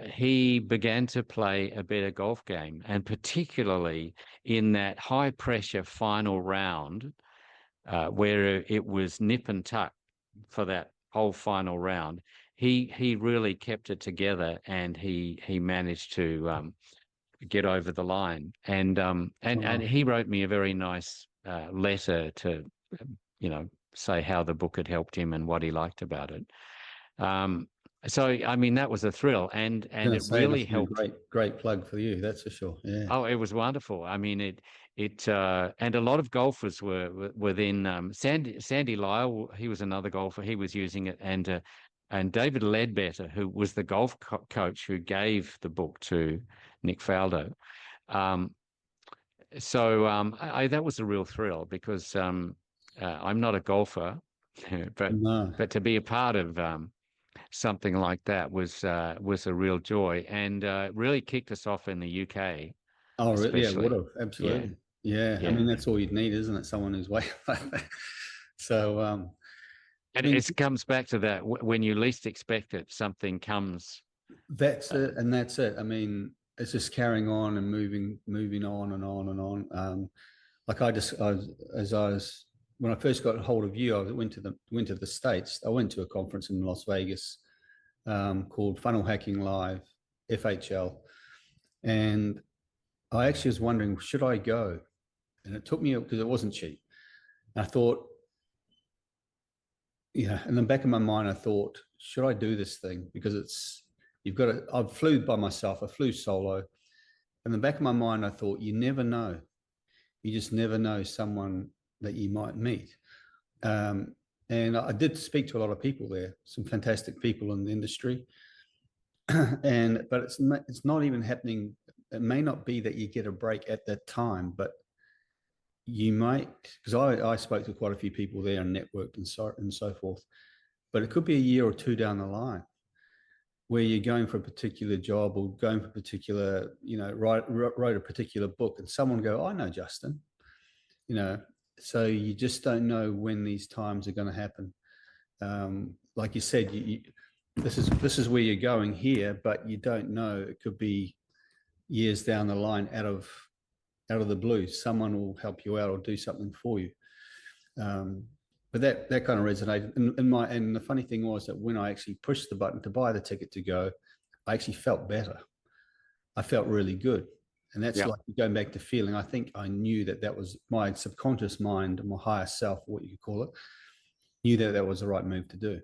he began to play a better golf game, and particularly in that high pressure final round where it was nip and tuck for that whole final round. He really kept it together, and he managed to get over the line. And Wow. he wrote me a very nice letter to, say how the book had helped him and what he liked about it. So I mean that was a thrill, and I was going it to say it really must have been a helped. great plug for you. That's for sure. Yeah. Oh, it was wonderful. I mean, it and a lot of golfers were then Sandy Lyle. He was another golfer. He was using it, and David Ledbetter, who was the golf coach who gave the book to Nick Faldo. Um, that was a real thrill because I'm not a golfer, but No. to be a part of something like that was a real joy, and really kicked us off in the UK, Oh, really? Yeah, would especially. have. Yeah, Absolutely. Yeah. I yeah. mean, that's all you'd need, isn't it? Someone who's way like that. So, I And mean, it comes back to that when you least expect it, something comes. that's Uh, it. And that's it. I mean, it's just carrying on and moving on and on and on. Like when I first got hold of you, I went to the States. I went to a conference in Las Vegas called Funnel Hacking Live, FHL. And I actually was wondering, should I go? And it took me because it wasn't cheap. And I thought, in the back of my mind, I thought, should I do this thing? Because I flew by myself, I flew solo. In the back of my mind, I thought, you never know. You just never know someone that you might meet. And I did speak to a lot of people there, some fantastic people in the industry. But it's not even happening. It may not be that you get a break at that time, but you might, because I spoke to quite a few people there and networked and so forth. But it could be a year or two down the line where you're going for a particular job or going for a particular, wrote a particular book, and someone go, "I know Justin," you know. So you just don't know when these times are going to happen. Like you said, this is where you're going here, but you don't know. It could be years down the line, out of the blue, someone will help you out or do something for you. But that kind of resonated. And the funny thing was that when I actually pushed the button to buy the ticket to go, I actually felt better. I felt really good. And that's yeah, like going back to feeling. I think I knew that was my subconscious mind, my higher self, what you could call it, knew that was the right move to do,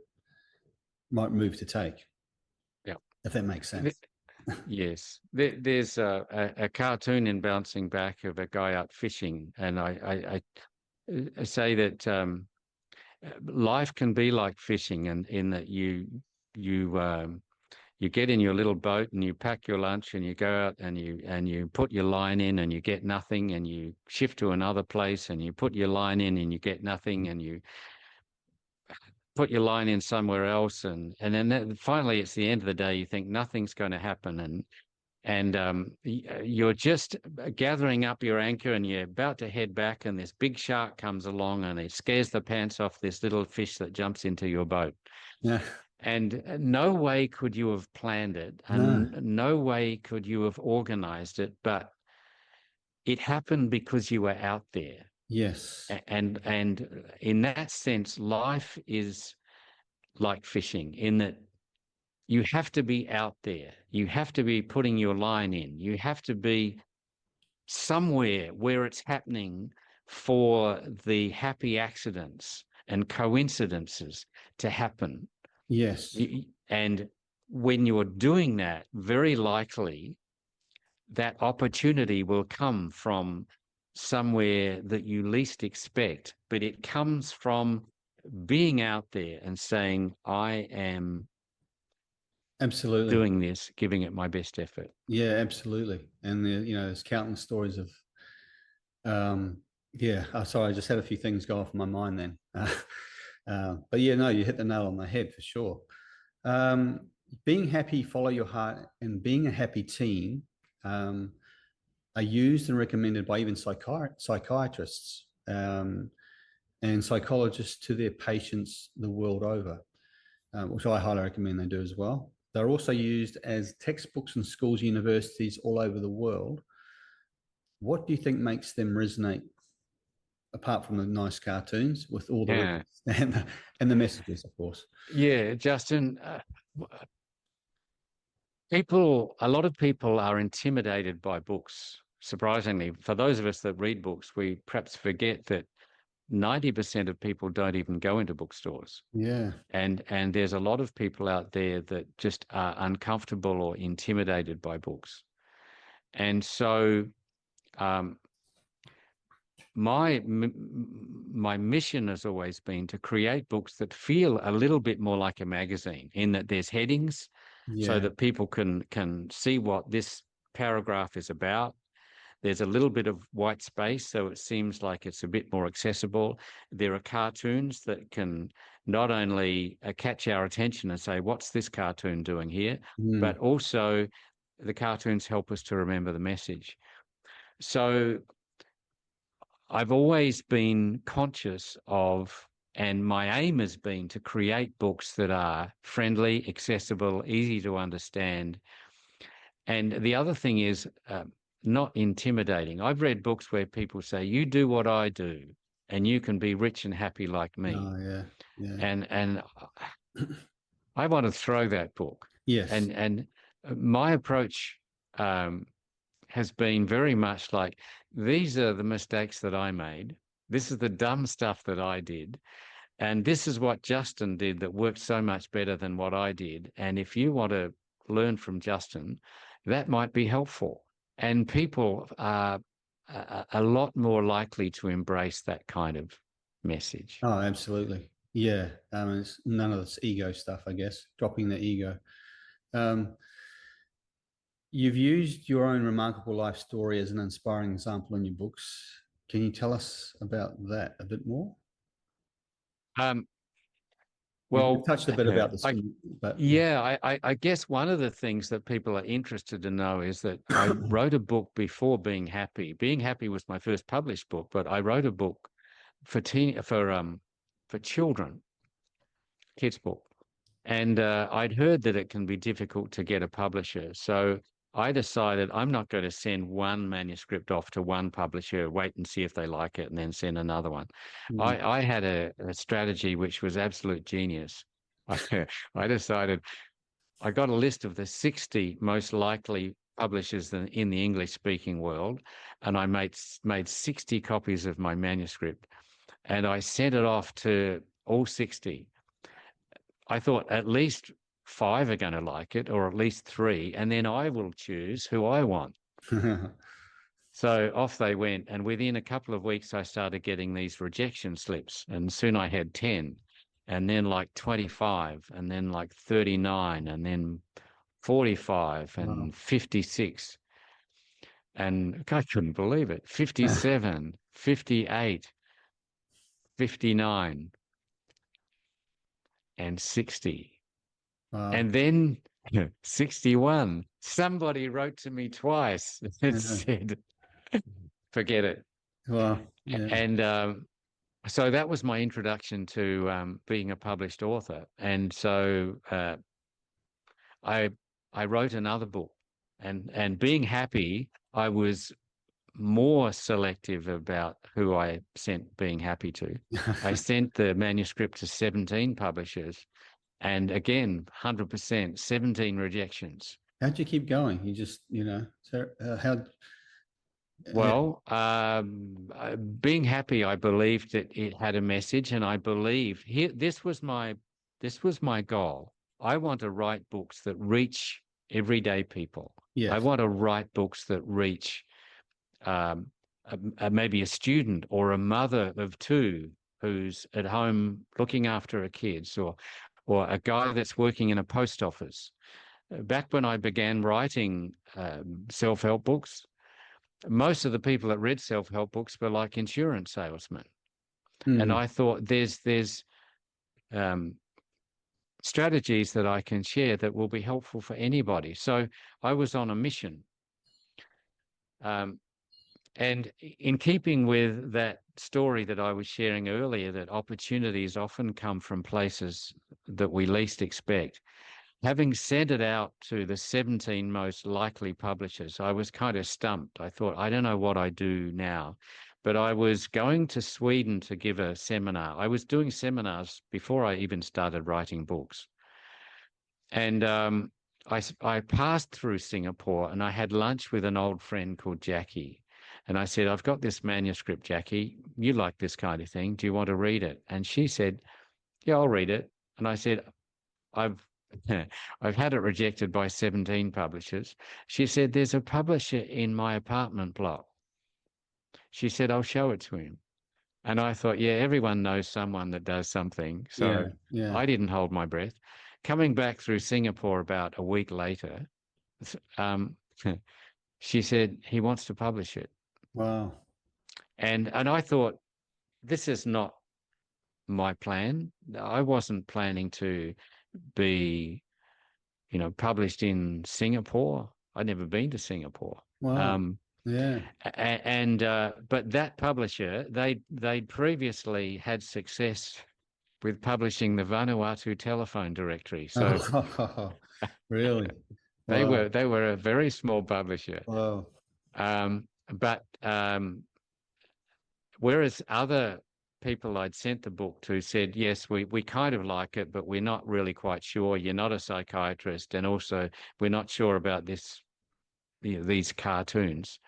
right move to take, yeah. if that makes Th- sense. Yes, there's a cartoon in Bouncing Back of a guy out fishing, and I say that life can be like fishing, and in that you get in your little boat and you pack your lunch and you go out and you put your line in and you get nothing, and you shift to another place and you put your line in and you get nothing, and you put your line in somewhere else, and then finally it's the end of the day, you think nothing's going to happen, and you're just gathering up your anchor and you're about to head back, and this big shark comes along and it scares the pants off this little fish that jumps into your boat. Yeah. And no way could you have planned it, No. and no way could you have organized it, but it happened because you were out there. Yes. And in that sense, life is like fishing, in that you have to be out there. You have to be putting your line in. You have to be somewhere where it's happening for the happy accidents and coincidences to happen. Yes. And when you're doing that, very likely that opportunity will come from somewhere that you least expect, but it comes from being out there and saying, I am Absolutely. doing this, giving it my best effort. Yeah, absolutely. And there's countless stories of, yeah. Sorry, I just had a few things go off my mind then. But yeah, no, you hit the nail on the head for sure. Um, Being happy, follow your heart, and being a happy team are used and recommended by even psychiatrists and psychologists to their patients the world over, which I highly recommend they do as well. They're also used as textbooks in schools, universities all over the world. What do you think makes them resonate, apart from the nice cartoons, with all the rest Yeah. and the messages, of course? Yeah, Justin, a lot of people are intimidated by books. Surprisingly, for those of us that read books, we perhaps forget that 90% of people don't even go into bookstores. Yeah. And there's a lot of people out there that just are uncomfortable or intimidated by books. And so um, my mission has always been to create books that feel a little bit more like a magazine, in that there's headings so Yeah. that people can see what this paragraph is about. There's a little bit of white space, so it seems like it's a bit more accessible. There are cartoons that can not only catch our attention and say, what's this cartoon doing here? But Mm. also the cartoons help us to remember the message. So I've always been conscious of, and my aim has been to create books that are friendly, accessible, easy to understand. And the other thing is not intimidating. I've read books where people say, you do what I do and you can be rich and happy like me. Oh, yeah. Yeah. And I want to throw that book. Yes. And my approach um, has been very much like, these are the mistakes that I made. This is the dumb stuff that I did. And this is what Justin did that worked so much better than what I did. And if you want to learn from Justin, that might be helpful. And people are a lot more likely to embrace that kind of message. Oh, absolutely. Yeah. It's none of this ego stuff, I guess, dropping the ego. Um, you've used your own remarkable life story as an inspiring example in your books. Can you tell us about that a bit more? Um, We've well, touched a bit about this, I but yeah. Yeah, I guess one of the things that people are interested to know is that I wrote a book before Being Happy. Being Happy was my first published book, but I wrote a book for children, kids book, and I'd heard that it can be difficult to get a publisher. So I decided I'm not going to send one manuscript off to one publisher, wait and see if they like it, and then send another one. Mm. I had a strategy which was absolute genius. I decided I got a list of the 60 most likely publishers in the English speaking world, and I made 60 copies of my manuscript, and I sent it off to all 60. I thought at least 5 are going to like it, or at least 3, and then I will choose who I want. So off they went, and within a couple of weeks, I started getting these rejection slips, and soon I had 10, and then like 25, and then like 39, and then 45 Wow. and 56. And I couldn't believe it. 57, 58, 59, and 60. Wow. And then 61. Somebody wrote to me twice and Yeah. said, forget it. Well, yeah. And so that was my introduction to being a published author. And so I I wrote another book, and being happy, I was more selective about who I sent being happy to. I sent the manuscript to 17 publishers, and again, 100%, 17 rejections. How'd you keep going? You just, so how, Well, being happy, I believed that it had a message, and I believe here this was my goal. I want to write books that reach everyday people. I yes. want to write books that reach um, maybe a student or a mother of two who's at home looking after her kids, or a guy that's working in a post office. Back when I began writing self-help books, most of the people that read self-help books were like insurance salesmen. And Mm. I thought there's um, strategies that I can share that will be helpful for anybody. So I was on a mission. Um, and in keeping with that story that I was sharing earlier, that opportunities often come from places that we least expect. Having sent it out to the 17 most likely publishers, I was kind of stumped. I thought, I don't know what I do now. But I was going to Sweden to give a seminar. I was doing seminars before I even started writing books. And I passed through Singapore, and I had lunch with an old friend called Jackie. And I said, I've got this manuscript, Jackie. You like this kind of thing. Do you want to read it? And she said, yeah, I'll read it. And I said, I've I've had it rejected by 17 publishers. She said, there's a publisher in my apartment block. She said, I'll show it to him. And I thought, yeah, everyone knows someone that does something. Yeah. So Yeah. I didn't hold my breath. Coming back through Singapore about a week later, um, she said, he wants to publish it. Wow. And I thought, this is not my plan. I wasn't planning to be published in Singapore. I'd never been to Singapore. Wow. Um, Yeah. and but that publisher, they'd previously had success with publishing the Vanuatu telephone directory. So Oh, really? they Wow. were a very small publisher. Wow. But whereas other people I'd sent the book to said, yes, we kind of like it, but we're not really quite sure. You're not a psychiatrist, and also we're not sure about these cartoons.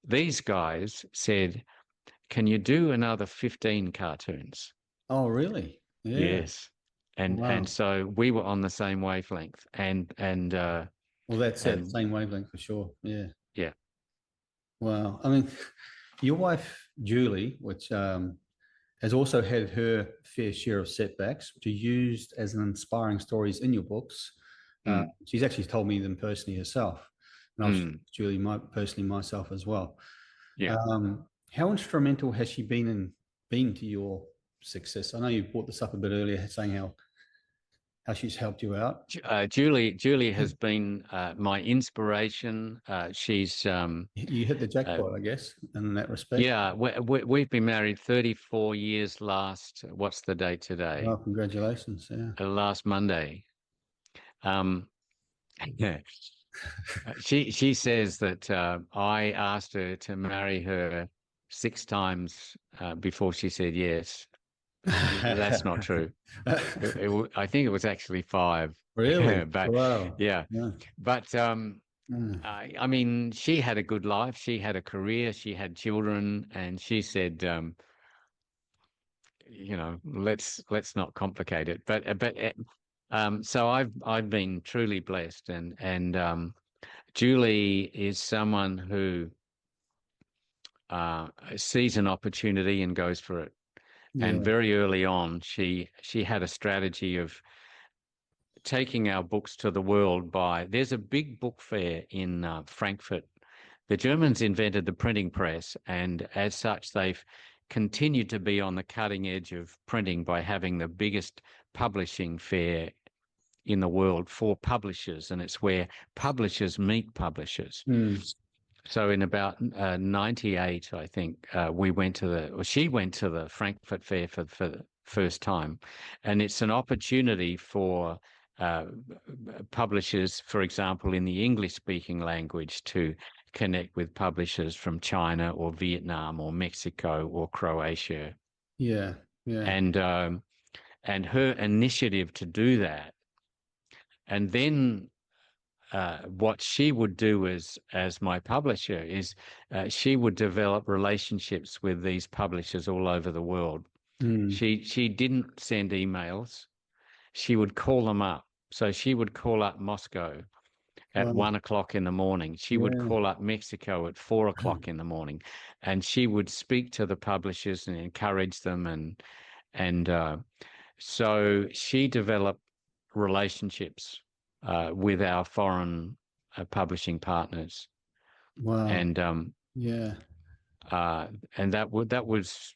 These guys said, can you do another 15 cartoons? Oh, really? Yeah. Yes. And Wow. so we were on the same wavelength, Well, that's it. and Same wavelength for sure. Yeah. yeah. Wow. I mean, your wife, Julie, which has also had her fair share of setbacks, which are used as an inspiring stories in your books. Mm, She's actually told me them personally herself. And I've mm, Julie personally myself as well. yeah. How instrumental has she been to your success? I know you brought this up a bit earlier, saying how she's helped you out. Julie has been my inspiration. She's You hit the uh, jackpot, I guess, in that respect. yeah. We've been married 34 years. What's the date today? Well, congratulations. Yeah. Last Monday. Um, yeah. She says that I asked her to marry her 6 times before she said yes. That's not true. I think it was actually 5. Really? But Wow. yeah, Yeah. but Mm. I mean, she had a good life. She had a career. She had children, and she said, let's not complicate it. But so I've been truly blessed, and Julie is someone who sees an opportunity and goes for it. And Yeah. very early on, she had a strategy of taking our books to the world there's a big book fair in Frankfurt. The Germans invented the printing press, and as such, they've continued to be on the cutting edge of printing by having the biggest publishing fair in the world for publishers, and it's where publishers meet publishers. Mm. So in about 98, I think, she went to the Frankfurt Fair for the first time. And it's an opportunity for uh, publishers, for example, in the English speaking language, to connect with publishers from China or Vietnam or Mexico or Croatia. Yeah. Yeah. And, and her initiative to do that. And then what she would do as my publisher is she would develop relationships with these publishers all over the world. Mm. She didn't send emails. She would call them up. So she would call up Moscow at Wow. 1 o'clock in the morning. She would Yeah. call up Mexico at 4 o'clock in the morning, and she would speak to the publishers and encourage them. And so she developed relationships with our foreign publishing partners, Wow. and Yeah. that was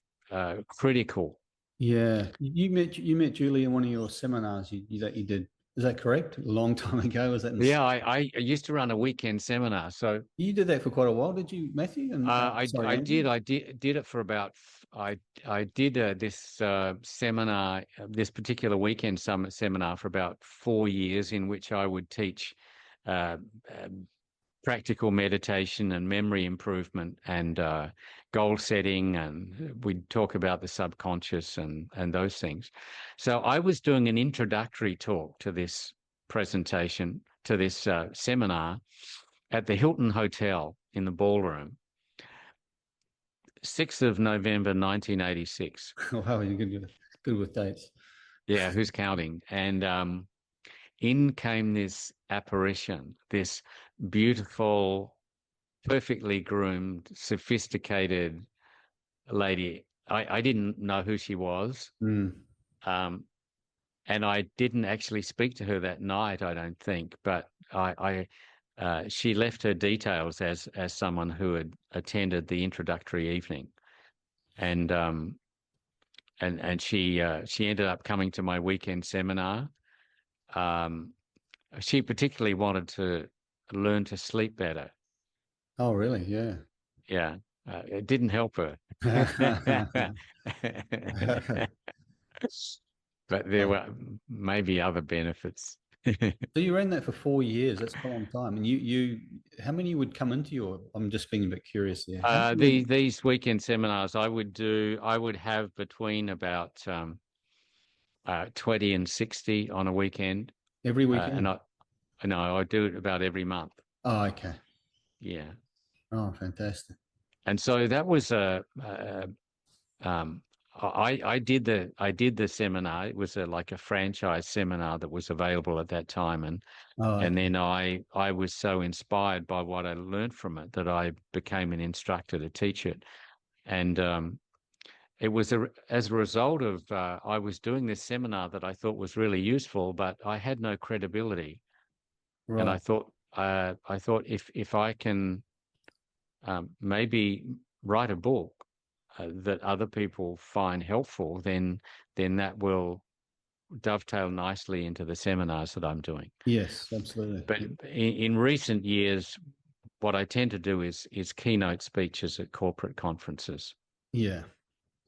critical. Yeah. You met Julie in one of your seminars that you did. Is that correct? A long time ago. Was that Yeah, I used to run a weekend seminar, so you did that for quite a while, did you, Matthew? And sorry, I Andrew. did it for about I did this seminar, this particular weekend summit seminar for about 4 years, in which I would teach uh, uh, practical meditation and memory improvement and goal setting, and we'd talk about the subconscious and those things. So I was doing an introductory talk to this presentation, to this seminar at the Hilton Hotel in the ballroom, 6th of November 1986. Wow, you're good with dates. Yeah, who's counting? And in came this apparition, this beautiful, perfectly groomed, sophisticated lady. I didn't know who she was. Mm. Um, and I didn't actually speak to her that night, I don't think, but she left her details as someone who had attended the introductory evening, and she ended up coming to my weekend seminar. Um, she particularly wanted to learn to sleep better. Oh, really? Yeah. Yeah, it didn't help her. But there Wow. were maybe other benefits. So you ran that for 4 years. That's quite a long time. And how many would come into your? I'm just being a bit curious there. How many These weekend seminars I would have between about 20 and 60 on a weekend. every And weekend? I do it about every month. Oh, okay. Yeah. Oh, fantastic. And so that was um, I did the seminar. It was like a franchise seminar that was available at that time, Oh, and okay. then I was so inspired by what I learned from it that I became an instructor to teach it. And it was as a result of I was doing this seminar that I thought was really useful, but I had no credibility. And Right. I thought if I can maybe write a book that other people find helpful, then that will dovetail nicely into the seminars that I'm doing. Yes, absolutely. But in recent years, what I tend to do is keynote speeches at corporate conferences. Yeah.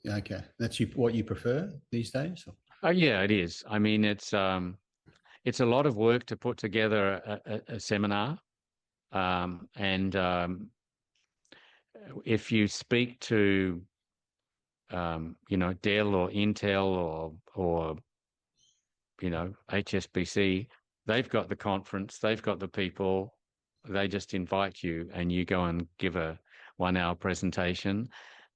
Yeah, okay. That's what you prefer these days? Oh yeah, it is. I mean, it's a lot of work to put together a seminar, and if you speak to Dell or Intel or HSBC, they've got the conference, they've got the people, they just invite you and you go and give a 1 hour presentation,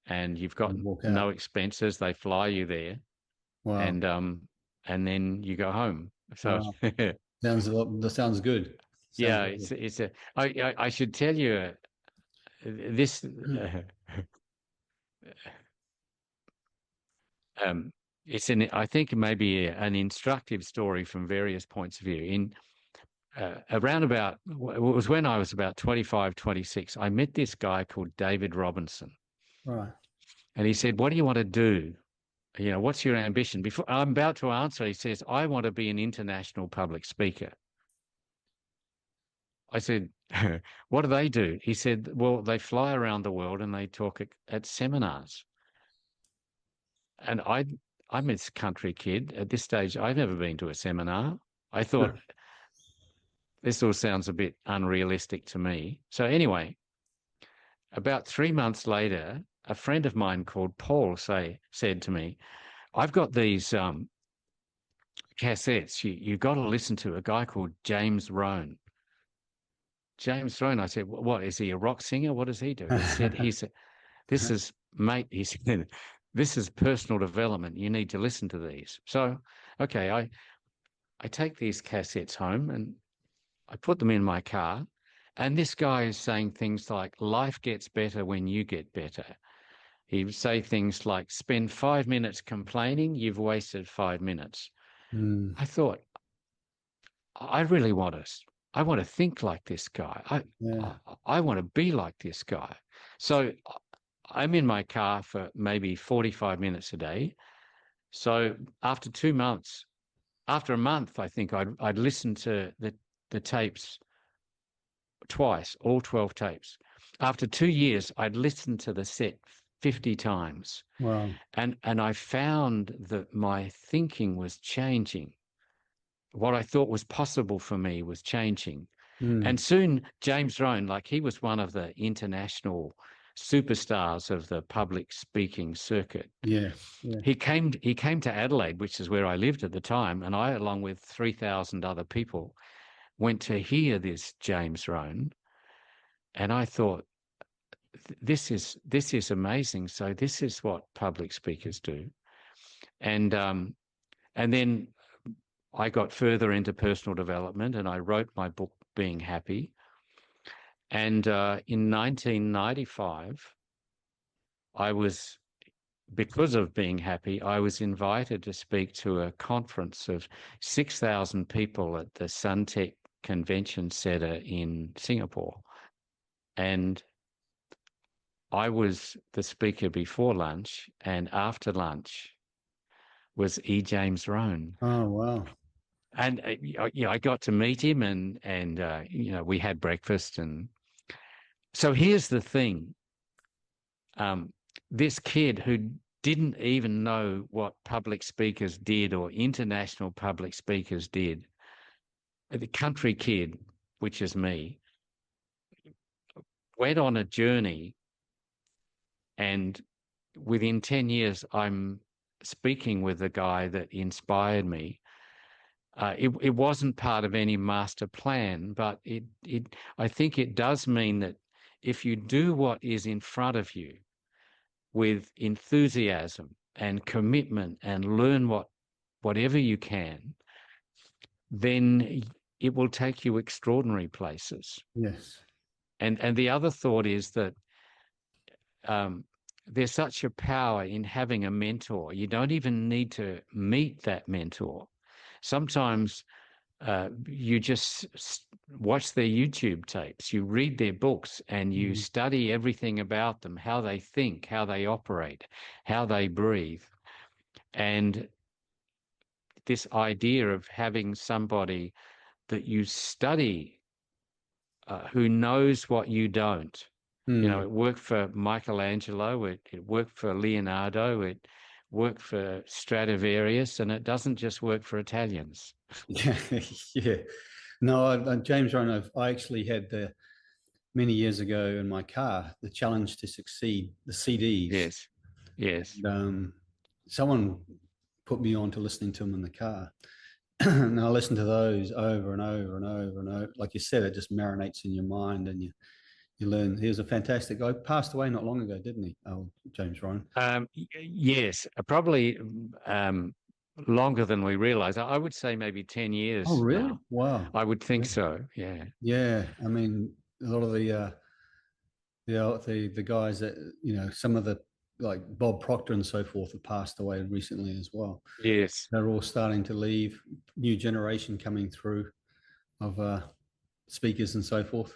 and you've got And walk no out. expenses. They fly you there, Wow. and then you go home. So Wow. That sounds good. Sounds yeah, lovely. I should tell you this. Um, I think maybe an instructive story from various points of view. In around about, it was when I was about 25, 26, I met this guy called David Robinson. Right. And he said, "What do you want to do?" what's your ambition? Before I'm about to answer, he says, I want to be an international public speaker. I said, what do they do? He said, well, they fly around the world and they talk at seminars. And I'm a country kid. At this stage, I've never been to a seminar. I thought this all sounds a bit unrealistic to me. So anyway, about 3 months later, a friend of mine called Paul said to me, I've got these cassettes you got to listen to, a guy called James Rohn. James Rohn, I said, what, is he a rock singer? What does he do? He said, this is, mate, he said, this is personal development. You need to listen to these. So, okay, I take these cassettes home and I put them in my car. And this guy is saying things like, life gets better when you get better. He would say things like, spend 5 minutes complaining, you've wasted 5 minutes. Mm. I thought, I really I want to think like this guy. I want to be like this guy. So I'm in my car for maybe 45 minutes a day. So after 2 months, after a month, I think I'd listen to the tapes twice, all 12 tapes. After 2 years, I'd listened to the set 50 times. Wow. And I found that my thinking was changing. What I thought was possible for me was changing. And soon James Rohn, like he was one of the international superstars of the public speaking circuit. Yeah. He came to Adelaide, which is where I lived at the time, and I, along with 3,000 other people, went to hear this James Rohn. And I thought, this is amazing. So this is what public speakers do. And then I got further into personal development and I wrote my book, Being Happy. And in 1995, because of Being Happy, I was invited to speak to a conference of 6,000 people at the Suntec Convention Centre in Singapore. And I was the speaker before lunch, and after lunch was E. James Rohn. Oh, wow. And I got to meet him, and we had breakfast. And so here's the thing: this kid who didn't even know what public speakers did or international public speakers did, the country kid, which is me, went on a journey, and within 10 years, I'm speaking with the guy that inspired me. It wasn't part of any master plan, but I think it does mean that if you do what is in front of you with enthusiasm and commitment and learn whatever you can, then it will take you extraordinary places. Yes. And the other thought is that there's such a power in having a mentor. You don't even need to meet that mentor. Sometimes you just watch their YouTube tapes, you read their books, and you study everything about them, how they think, how they operate, how they breathe. And this idea of having somebody that you study who knows what you don't. It worked for Michelangelo, it worked for Leonardo, it worked for Stradivarius, and it doesn't just work for Italians. Yeah, yeah. No, James Rohn, I actually had many years ago in my car, the Challenge to Succeed, the CDs. Yes. And, someone put me on to listening to them in the car. And I listened to those over and over and over and over. Like you said, it just marinates in your mind, and you learn. He was a fantastic guy. Passed away not long ago, didn't he? Oh, James Rohn. Yes, probably longer than we realize. I would say maybe 10 years Oh, really? now. Wow. I would think so. Yeah. Yeah. I mean, a lot of the guys that, some of the, like Bob Proctor and so forth, have passed away recently as well. Yes. They're all starting to leave. New generation coming through of speakers and so forth.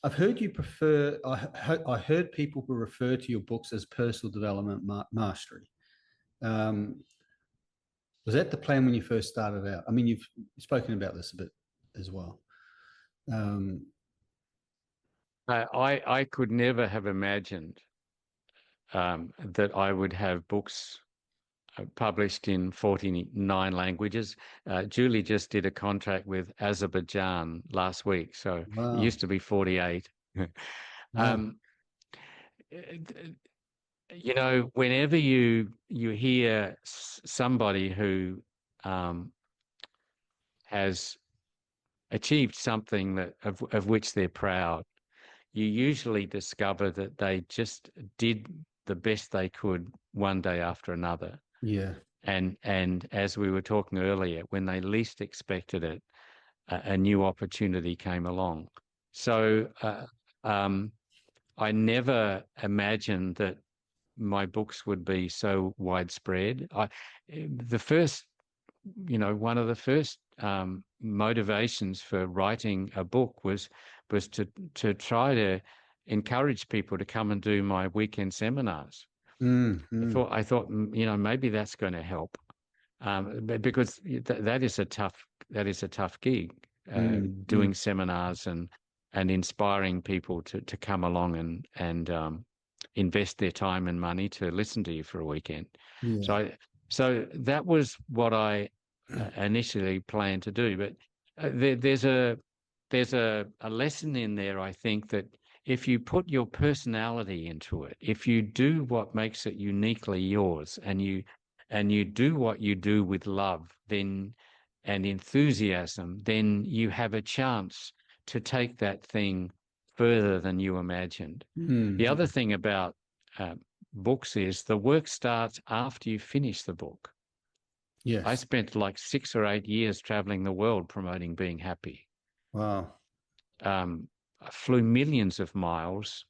I've heard you prefer. I heard people who refer to your books as personal development mastery. Um, was that the plan when you first started out? I mean, you've spoken about this a bit as well. Um, I could never have imagined that I would have books published in 49 languages. Julie just did a contract with Azerbaijan last week, so it wow, used to be 48. wow, um, whenever you hear somebody who has achieved something that of which they're proud, you usually discover that they just did the best they could one day after another. yeah, And as we were talking earlier, when they least expected it, a new opportunity came along. So I never imagined that my books would be so widespread. The first, one of the first motivations for writing a book was to try to encourage people to come and do my weekend seminars. mm, I mm, thought, I thought, maybe that's going to help, because that is a tough gig, mm, mm, doing seminars and inspiring people to come along and invest their time and money to listen to you for a weekend. So yeah, so that was what I initially planned to do. But there's a lesson in there, I think, that if you put your personality into it, if you do what makes it uniquely yours, and you do what you do with love, then and enthusiasm, then you have a chance to take that thing further than you imagined. The mm, other thing about uh, books is the work starts after you finish the book. I yes, spent like 6 or 8 years traveling the world promoting being happy. wow, I flew millions of miles.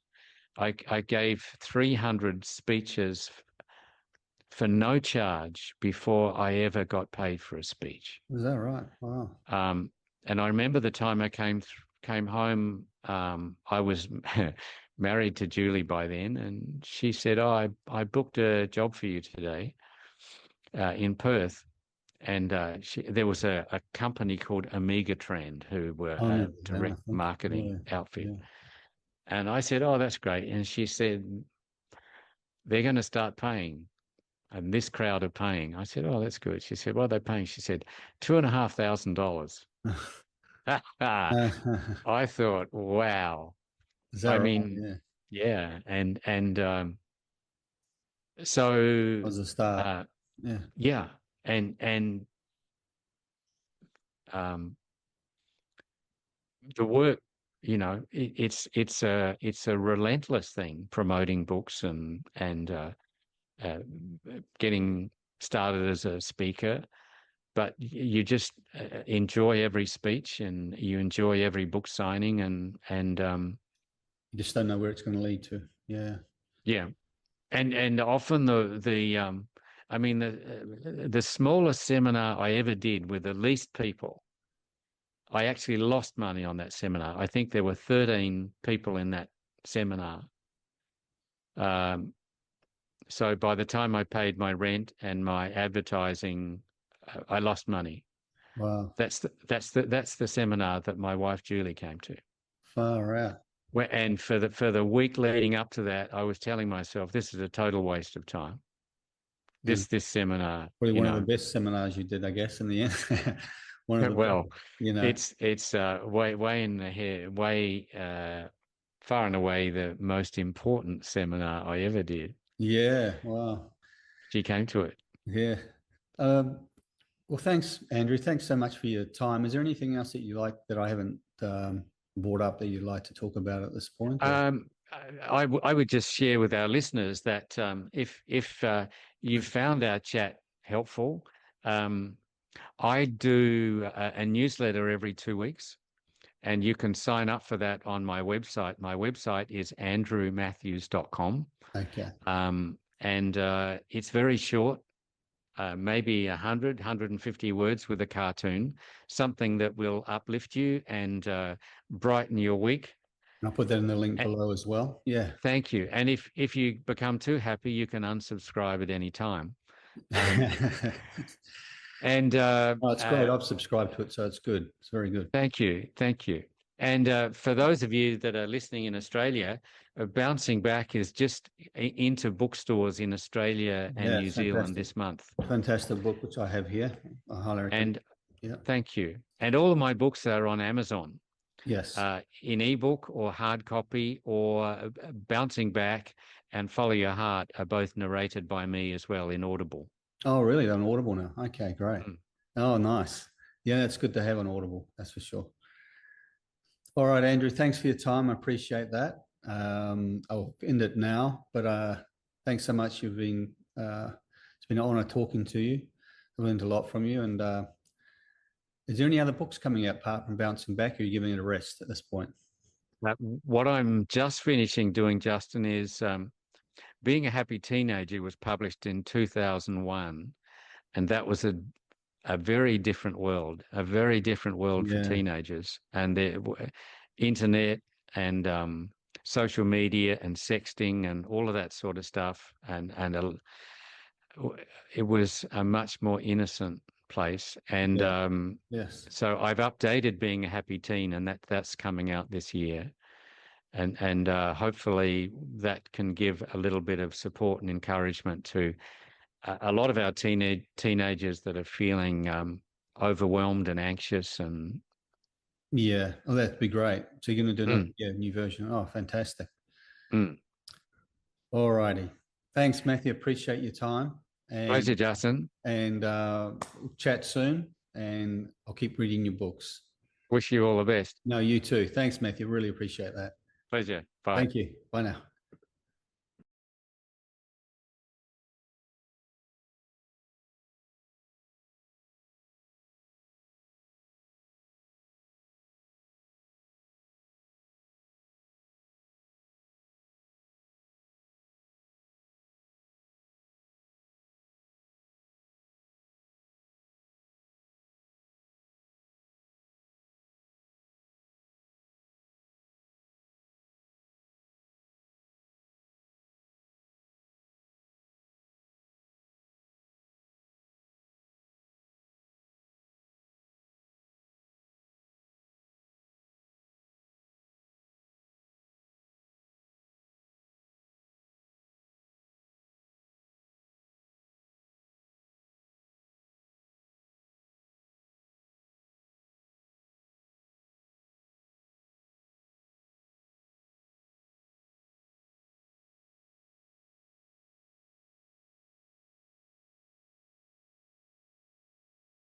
I gave 300 speeches for no charge before I ever got paid for a speech. is that right? Wow, Um, and I remember the time I came home. I was married to Julie by then, and she said, "Oh, I booked a job for you today in Perth." And there was a company called Omega Trend who were I a remember that. I direct think, yeah, marketing outfit. yeah. And I said, "Oh, that's great." And she said, "They're going to start paying, and this crowd are paying." I said, "Oh, that's good." She said, "What are they paying?" She said, $2,500. I thought, wow. Is that I right? mean, Yeah, yeah, and that so was a start. uh, Yeah, yeah, and um, the work, it's a relentless thing promoting books and uh, getting started as a speaker. But you just enjoy every speech and you enjoy every book signing and you just don't know where it's going to lead to. Yeah, yeah, and often I mean the smallest seminar I ever did with the least people, I actually lost money on that seminar. I think there were 13 people in that seminar. Um, so by the time I paid my rent and my advertising, I lost money. wow, That's the seminar that my wife Julie came to. far out. And for the week leading up to that, I was telling myself this is a total waste of time. And This seminar, probably one of the best seminars you did, I guess, in the end. One of the best, well, you know. it's way in the hair, way far and away the most important seminar I ever did. Yeah, wow. She came to it. Yeah. Um, well, thanks, Andrew. Thanks so much for your time. Is there anything else that you like that I haven't brought up that you'd like to talk about at this point? Or I would just share with our listeners that if you found our chat helpful, um, I do a newsletter every 2 weeks, and you can sign up for that on my website. My website is andrewmatthews.com. okay, And it's very short, maybe 150 words with a cartoon, something that will uplift you and brighten your week. I'll put that in the link And below as well. Yeah. thank you. And if you become too happy, you can unsubscribe at any time. And Oh, it's great. I've subscribed to it, so it's good. It's very good. thank you, thank you. And for those of you that are listening in Australia, Bouncing Back is just into bookstores in Australia and Yeah, New it's Zealand fantastic. this month. Fantastic book, which I have here. I highly recommend. And Yeah. thank you. And all of my books are on Amazon, Yes. in ebook or hard copy, or Bouncing Back and Follow Your Heart are both narrated by me as well in Audible. Oh, really? They're on Audible now. Okay, great. Mm. Oh, nice. Yeah, that's good to have on Audible. That's for sure. All right, Andrew. Thanks for your time. I appreciate that. I'll end it now, but thanks so much. It's been an honor talking to you. I've learned a lot from you. And is there any other books coming out apart from Bouncing Back? Or are you giving it a rest at this point? What I'm just finishing doing, Justin, is Being a Happy Teenager was published in 2001, and that was a very different world, for Yeah. teenagers, and the internet and social media and sexting and all of that sort of stuff, and it was a much more innocent place. And Yeah. Yes. so I've updated Being a Happy Teen, and that's coming out this year. And hopefully that can give a little bit of support and encouragement to a lot of our teenagers that are feeling overwhelmed and anxious. And Yeah. Oh, that'd be great. So you're going to do another mm, new version. Oh, fantastic. mm. All righty. Thanks, Matthew. Appreciate your time. Pleasure, Justin. And we'll chat soon. And I'll keep reading your books. Wish you all the best. No, you too. Thanks, Matthew. Really appreciate that. Pleasure. Bye. Thank you. Bye now.